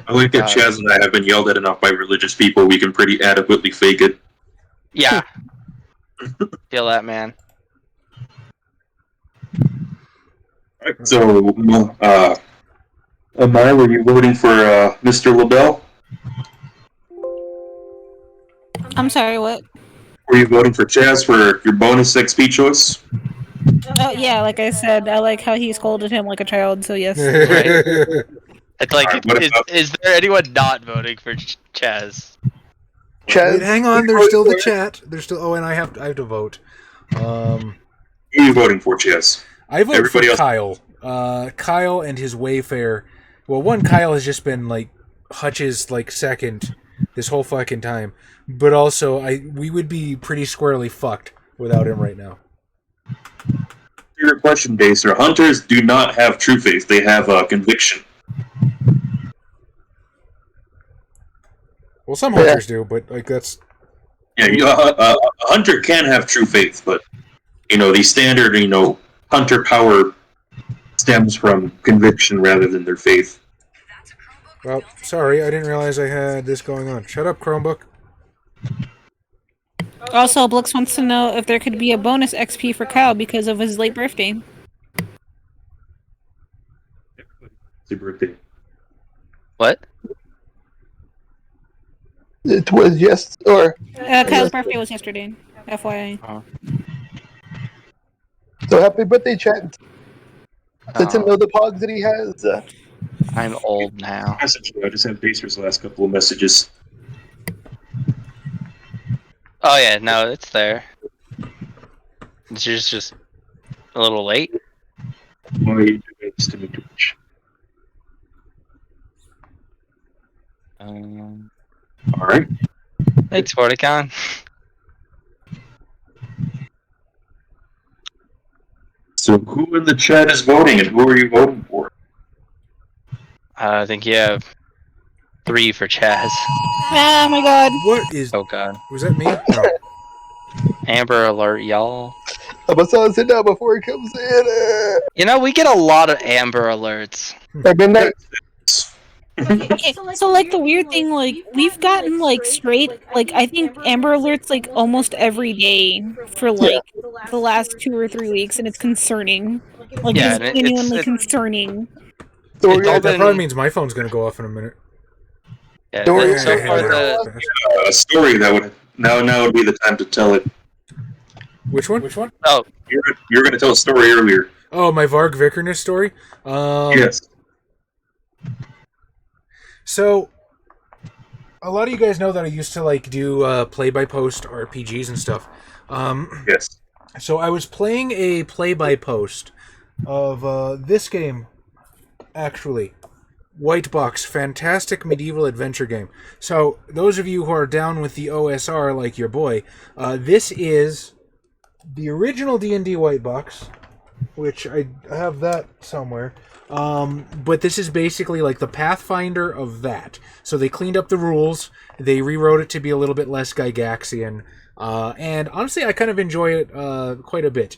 [SPEAKER 1] I like that Chaz and I have been yelled at enough by religious people, we can pretty adequately fake it.
[SPEAKER 2] Yeah. Feel that, man.
[SPEAKER 1] Alright, so, Amai, were you voting for Mr. LaBelle?
[SPEAKER 5] I'm sorry, what?
[SPEAKER 1] Were you voting for Chaz for your bonus XP choice?
[SPEAKER 5] Oh yeah, like I said, I like how he scolded him like a child. So yes.
[SPEAKER 2] It's like,
[SPEAKER 1] Alright, what about-
[SPEAKER 2] is there anyone not voting for Chaz?
[SPEAKER 4] Chaz,
[SPEAKER 3] Wait, hang on. There's still the chat. There's still. Oh, and I have to vote.
[SPEAKER 1] Who are you voting for, Chess?
[SPEAKER 3] I vote
[SPEAKER 1] Everybody
[SPEAKER 3] for
[SPEAKER 1] else-
[SPEAKER 3] Kyle. Kyle and his Wayfair. Well, one, Kyle has just been like Hutch's like second this whole fucking time, but also we would be pretty squarely fucked without him right now.
[SPEAKER 1] Your question, Daestra. Hunters do not have true faith. They have conviction.
[SPEAKER 3] Well, some hunters do, but like that's
[SPEAKER 1] Yeah, a hunter can have true faith, but the standard hunter power stems from conviction rather than their faith.
[SPEAKER 3] well. Sorry, I didn't realize I had this going on. Shut up, Chromebook.
[SPEAKER 5] Also, Blix wants to know if there could be a bonus XP for Kyle because of his late birthday.
[SPEAKER 1] It's your birthday.
[SPEAKER 2] What?
[SPEAKER 4] it was yes, or
[SPEAKER 5] Kyle's birthday was yesterday. FYI.
[SPEAKER 4] so happy birthday, chat. Let him
[SPEAKER 2] Oh,
[SPEAKER 4] know the pogs that he has.
[SPEAKER 2] I'm old now.
[SPEAKER 1] Message. I just have Daestra's last couple of messages.
[SPEAKER 2] Oh yeah, no, it's there. It's just a little late.
[SPEAKER 1] Why you do this to me too much? All right.
[SPEAKER 2] Thanks, Forticon.
[SPEAKER 1] So who in the chat is voting, and who are you voting for?
[SPEAKER 2] I think you have 3 for Chaz.
[SPEAKER 5] Oh my god.
[SPEAKER 3] What is?
[SPEAKER 2] Oh god.
[SPEAKER 3] Was that me? No.
[SPEAKER 2] Amber alert, y'all.
[SPEAKER 4] I'm gonna sit down before he comes in.
[SPEAKER 2] We get a lot of Amber alerts.
[SPEAKER 4] At midnight.
[SPEAKER 5] Okay, so like the weird thing, like we've gotten like straight, like I think Amber Alerts like almost every day for like the last 2 or 3 weeks, and it's concerning. Like
[SPEAKER 2] Yeah,
[SPEAKER 5] it's
[SPEAKER 2] and
[SPEAKER 5] genuinely
[SPEAKER 2] it's-
[SPEAKER 5] concerning.
[SPEAKER 4] So
[SPEAKER 2] It's
[SPEAKER 4] we're
[SPEAKER 2] all
[SPEAKER 3] That
[SPEAKER 2] been-
[SPEAKER 3] probably means my phone's gonna go off in a minute.
[SPEAKER 2] Yeah,
[SPEAKER 4] Don't worry,
[SPEAKER 2] so far the
[SPEAKER 1] A story that would now would be the time to tell it.
[SPEAKER 3] Which one? Which one?
[SPEAKER 1] You're going to tell a story earlier.
[SPEAKER 3] Oh, my Varg Vikernes story.
[SPEAKER 1] Yes.
[SPEAKER 3] So, a lot of you guys know that I used to like do play-by-post RPGs and stuff.
[SPEAKER 1] Yes.
[SPEAKER 3] So I was playing a play-by-post of this game, actually. White Box, fantastic medieval adventure game. So, those of you who are down with the OSR, like your boy, this is the original D&D White Box, which I have that somewhere. But this is basically like the Pathfinder of that. So they cleaned up the rules, they rewrote it to be a little bit less Gygaxian, and honestly, I kind of enjoy it quite a bit.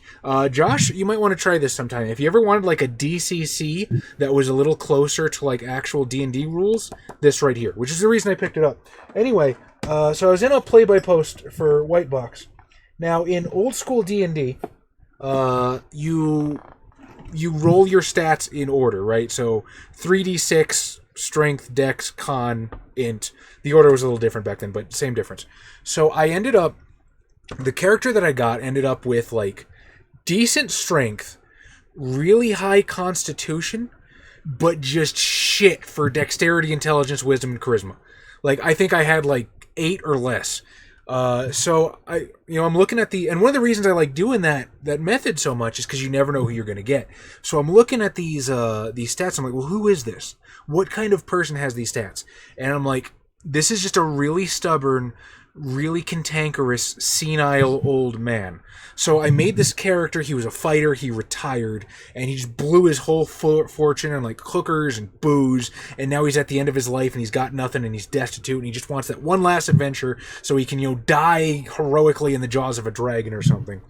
[SPEAKER 3] Josh, you might want to try this sometime. If you ever wanted like a DCC that was a little closer to like actual D&D rules, this right here, which is the reason I picked it up. Anyway, so I was in a play-by-post for White Box. Now, in old school D&D, you roll your stats in order, right? So 3d6, strength, dex, con, int. The order was a little different back then, but same difference. So the character that I got ended up with like decent strength, really high constitution, but just shit for dexterity, intelligence, wisdom, and charisma. Like, I think I had like 8 or less. So I'm looking at and one of the reasons I like doing that method so much is because you never know who you're going to get. So I'm looking at these stats. I'm like, well, who is this? What kind of person has these stats? And I'm like, this is just a really stubborn, really cantankerous, senile old man. So I made this character. He was a fighter. He retired, and he just blew his whole fortune on like hookers and booze. And now he's at the end of his life, and he's got nothing, and he's destitute, and he just wants that one last adventure so he can, die heroically in the jaws of a dragon or something.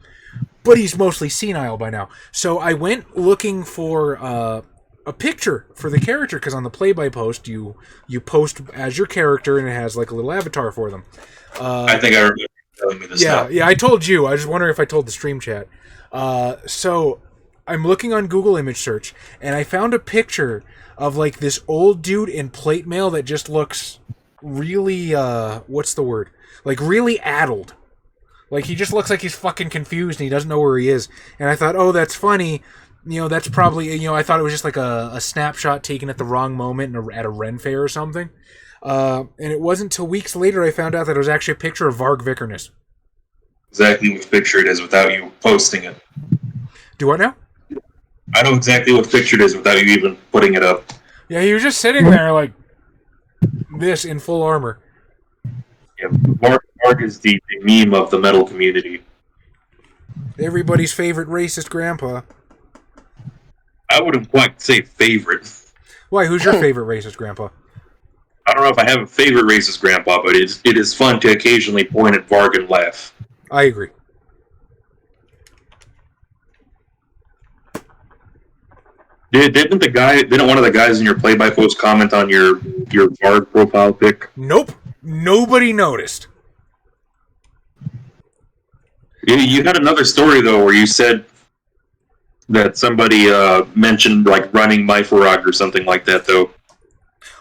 [SPEAKER 3] But he's mostly senile by now. So I went looking for a picture for the character, because on the play-by-post you post as your character, and it has like a little avatar for them.
[SPEAKER 1] I think I remember you telling me this now.
[SPEAKER 3] Yeah, I told you. I was just wondering if I told the stream chat. So I'm looking on Google image search, and I found a picture of like this old dude in plate mail that just looks really, what's the word? Like really addled. Like, he just looks like he's fucking confused and he doesn't know where he is. And I thought, oh, that's funny. That's probably, I thought it was just like a snapshot taken at the wrong moment at a Ren fair or something. And it wasn't until weeks later I found out that it was actually a picture of Varg Vikernes.
[SPEAKER 1] Exactly which picture it is without you posting it.
[SPEAKER 3] Do what now?
[SPEAKER 1] I know exactly what picture it is without you even putting it up.
[SPEAKER 3] Yeah, he was just sitting there like this in full armor.
[SPEAKER 1] Yeah, Varg is the meme of the metal community.
[SPEAKER 3] Everybody's favorite racist grandpa.
[SPEAKER 1] I wouldn't quite say favorite.
[SPEAKER 3] Why? Who's your favorite racist grandpa?
[SPEAKER 1] I don't know if I have a favorite racist grandpa, but it is fun to occasionally point at Varg and laugh.
[SPEAKER 3] I agree.
[SPEAKER 1] Didn't one of the guys in your play-by-post comment on your Varg profile pic?
[SPEAKER 3] Nope. Nobody noticed.
[SPEAKER 1] You had another story, though, where you said that somebody mentioned, like, running Myforog or something like that, though.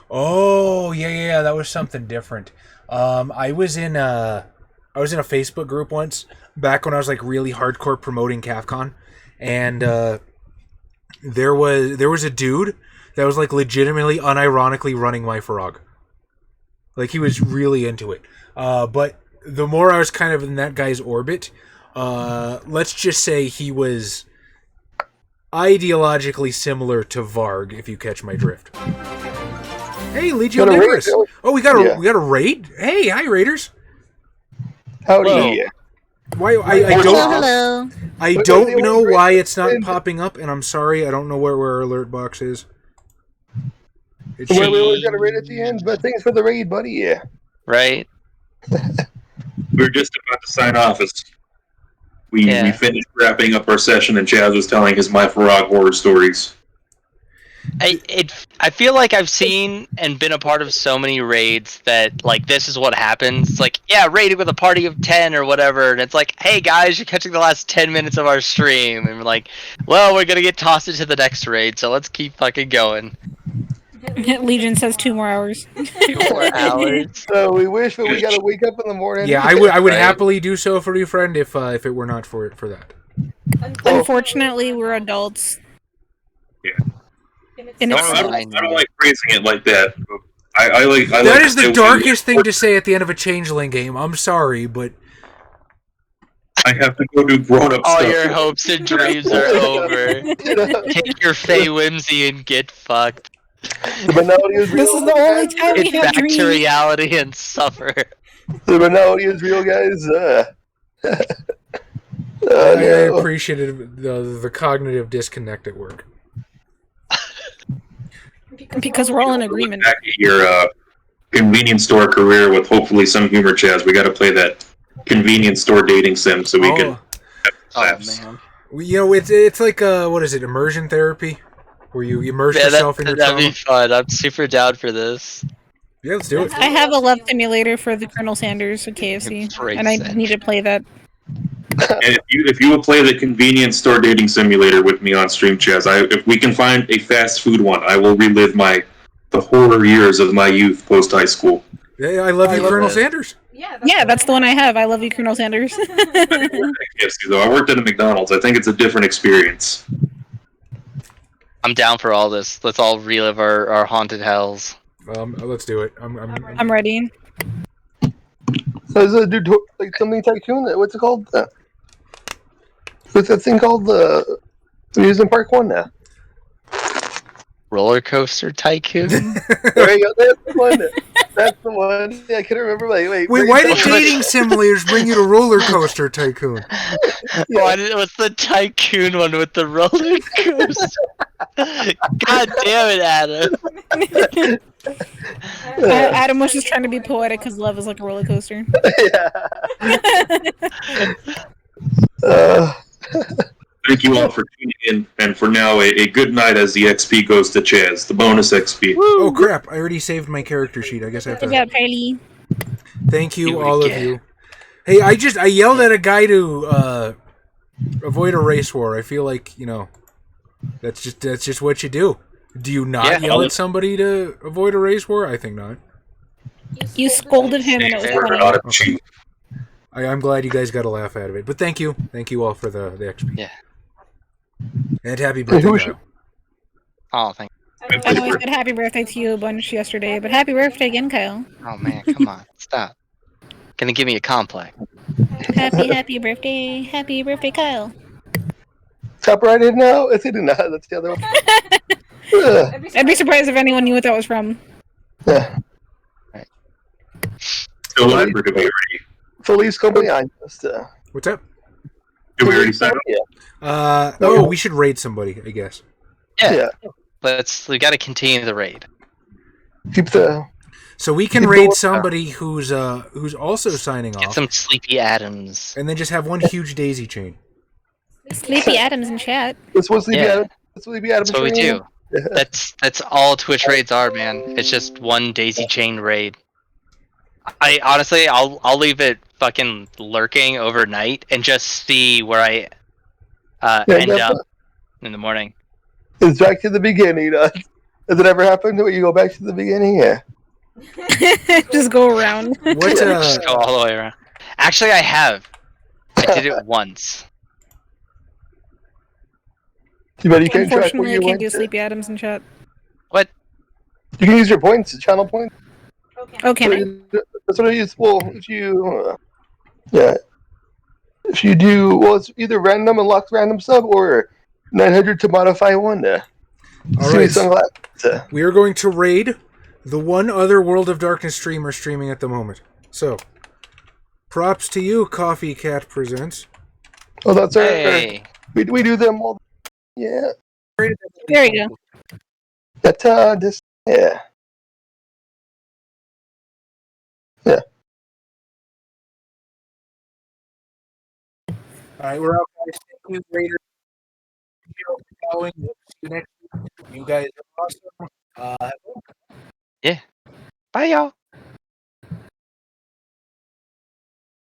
[SPEAKER 3] Oh, yeah, that was something different. I was in a Facebook group once, back when I was, like, really hardcore promoting CAFCON, and there was a dude that was, like, legitimately, unironically running Myforog. Like, he was really into it. But the more I was kind of in that guy's orbit, let's just say he was ideologically similar to Varg, if you catch my drift. Hey, Legio Nicholas. Oh, we got a raid? Hey, hi, Raiders.
[SPEAKER 4] Howdy.
[SPEAKER 3] Why
[SPEAKER 5] Hello.
[SPEAKER 3] I don't know why it's not popping up, and I'm sorry, I don't know where our alert box is.
[SPEAKER 4] Well, we always got a raid at the end, but thanks for the raid, buddy. Yeah.
[SPEAKER 2] Right?
[SPEAKER 1] We were just about to sign off as we finished wrapping up our session, and Chaz was telling his Myforog horror stories.
[SPEAKER 2] I feel like I've seen and been a part of so many raids that, like, this is what happens. It's like, yeah, raided with a party of 10 or whatever, and it's like, hey guys, you're catching the last 10 minutes of our stream, and we're like, well, we're gonna get tossed into the next raid, so let's keep fucking going.
[SPEAKER 5] Legion says 2 more hours.
[SPEAKER 2] 2 more hours.
[SPEAKER 4] So we wish, but we gotta wake up in the morning.
[SPEAKER 3] Yeah, I would happily do so for you, friend, if it were not for that.
[SPEAKER 5] Unfortunately, we're adults.
[SPEAKER 1] Yeah.
[SPEAKER 5] And
[SPEAKER 1] I don't like phrasing it like that. I like
[SPEAKER 3] that is the darkest thing to say at the end of a Changeling game. I'm sorry, but
[SPEAKER 1] I have to go do grown-up
[SPEAKER 2] All
[SPEAKER 1] stuff.
[SPEAKER 2] your hopes and dreams are over. Take your Fey whimsy and get fucked.
[SPEAKER 4] The banality is real.
[SPEAKER 5] This is the only time we
[SPEAKER 2] Get
[SPEAKER 5] have
[SPEAKER 2] back
[SPEAKER 5] dreams.
[SPEAKER 2] to reality and suffer.
[SPEAKER 4] The banality is real, guys.
[SPEAKER 3] I appreciated the cognitive disconnect at work.
[SPEAKER 5] Because we're all in agreement.
[SPEAKER 1] Back at your convenience store career with hopefully some humor, Chaz. We got to play that convenience store dating sim so we can have laughs.
[SPEAKER 2] Man.
[SPEAKER 3] It's like what is it? Immersion therapy, where you immerse yourself in your
[SPEAKER 2] that'd
[SPEAKER 3] trauma.
[SPEAKER 2] be fun. I'm super down for this.
[SPEAKER 3] Yeah, let's do it.
[SPEAKER 5] I have a love simulator for the Colonel Sanders at KFC, and I need to play that.
[SPEAKER 1] And if you will play the convenience store dating simulator with me on stream, Chaz, if we can find a fast food one, I will relive the horror years of my youth post high school.
[SPEAKER 3] Yeah, I love you, Colonel Sanders.
[SPEAKER 5] Yeah, that's the one I have. I love you, Colonel Sanders.
[SPEAKER 1] Though I worked at a McDonald's. I think it's a different experience.
[SPEAKER 2] I'm down for all this. Let's all relive our haunted hells.
[SPEAKER 3] Let's do it.
[SPEAKER 5] I'm ready.
[SPEAKER 4] So is it dude like something tycoon? What's it called? What's that thing called? The amusement park one now.
[SPEAKER 2] Roller Coaster Tycoon?
[SPEAKER 4] There you go. That's the one. That's the one. Yeah, I couldn't remember. Wait.
[SPEAKER 3] Why did dating simulators bring you to Roller Coaster Tycoon?
[SPEAKER 4] Yeah.
[SPEAKER 2] What's the Tycoon one with the roller coaster? God damn it, Adam.
[SPEAKER 5] Adam was just trying to be poetic because love is like a roller coaster.
[SPEAKER 1] Thank you all for tuning in, and for now, a good night as the XP goes to Chaz, the bonus XP.
[SPEAKER 3] Oh crap, I already saved my character sheet. I guess I have to...
[SPEAKER 5] Yeah, Kylie.
[SPEAKER 3] Thank you, all of you. Hey, I yelled at a guy to avoid a race war. I feel like, that's just what you do. Do you not yell at somebody to avoid a race war? I think not.
[SPEAKER 5] You scolded him and it was funny.
[SPEAKER 3] I'm glad you guys got a laugh out of it. But thank you all for the XP.
[SPEAKER 2] Yeah.
[SPEAKER 3] And happy birthday, Kyle.
[SPEAKER 2] Oh, thank
[SPEAKER 5] I know I said happy birthday to you a bunch yesterday, but happy birthday again, Kyle.
[SPEAKER 2] Oh man, come on, stop. Gonna give me a complex.
[SPEAKER 5] Happy birthday, Kyle.
[SPEAKER 4] Top right in now? It's in now. That's the other one.
[SPEAKER 5] I'd be surprised if anyone knew what that was from.
[SPEAKER 4] Yeah.
[SPEAKER 1] So what did we already?
[SPEAKER 4] Feliz cumpleaños.
[SPEAKER 3] What's up?
[SPEAKER 1] Did we already sign up?
[SPEAKER 4] Yeah.
[SPEAKER 3] We should raid somebody, I guess.
[SPEAKER 2] Yeah. We gotta continue the raid.
[SPEAKER 4] Keep the.
[SPEAKER 3] So we can raid somebody who's also signing
[SPEAKER 2] Get
[SPEAKER 3] off,
[SPEAKER 2] some Sleepy Adams.
[SPEAKER 3] and then just have one huge daisy chain.
[SPEAKER 5] Sleepy Adams in chat.
[SPEAKER 4] This was Sleepy
[SPEAKER 2] Yeah.
[SPEAKER 4] Adam. Sleepy Adam.
[SPEAKER 2] That's what we do.
[SPEAKER 4] Yeah.
[SPEAKER 2] That's all Twitch raids are, man. It's just one daisy chain raid. I honestly, I'll leave it fucking lurking overnight and just see where I end up in the morning.
[SPEAKER 4] It's back to the beginning. Has it ever happened where you go back to the beginning? Yeah.
[SPEAKER 5] Just go around.
[SPEAKER 3] What?
[SPEAKER 2] Just go all the way around. Actually, I have. I did it once.
[SPEAKER 4] Too bad you can't track where
[SPEAKER 5] Unfortunately, I
[SPEAKER 4] you
[SPEAKER 5] can't
[SPEAKER 4] went
[SPEAKER 5] do
[SPEAKER 4] to.
[SPEAKER 5] Sleepy Adams in chat.
[SPEAKER 2] What?
[SPEAKER 4] You can use your points, channel points.
[SPEAKER 5] Oh, can I?
[SPEAKER 4] That's what I use. Well, if you, if you do, well, it's either random unlocks random sub or 900 to modify one.
[SPEAKER 3] All right. We are going to raid the one other World of Darkness streamer streaming at the moment. So, props to you, Coffee Cat Presents.
[SPEAKER 4] Oh, that's right.
[SPEAKER 2] Hey.
[SPEAKER 4] We do them all. Yeah.
[SPEAKER 5] There you go.
[SPEAKER 4] That's this. Yeah. Yeah.
[SPEAKER 3] All right, we're out, guys. Thank you, Raiders. See you next week. You guys are awesome.
[SPEAKER 2] Yeah. Bye, y'all.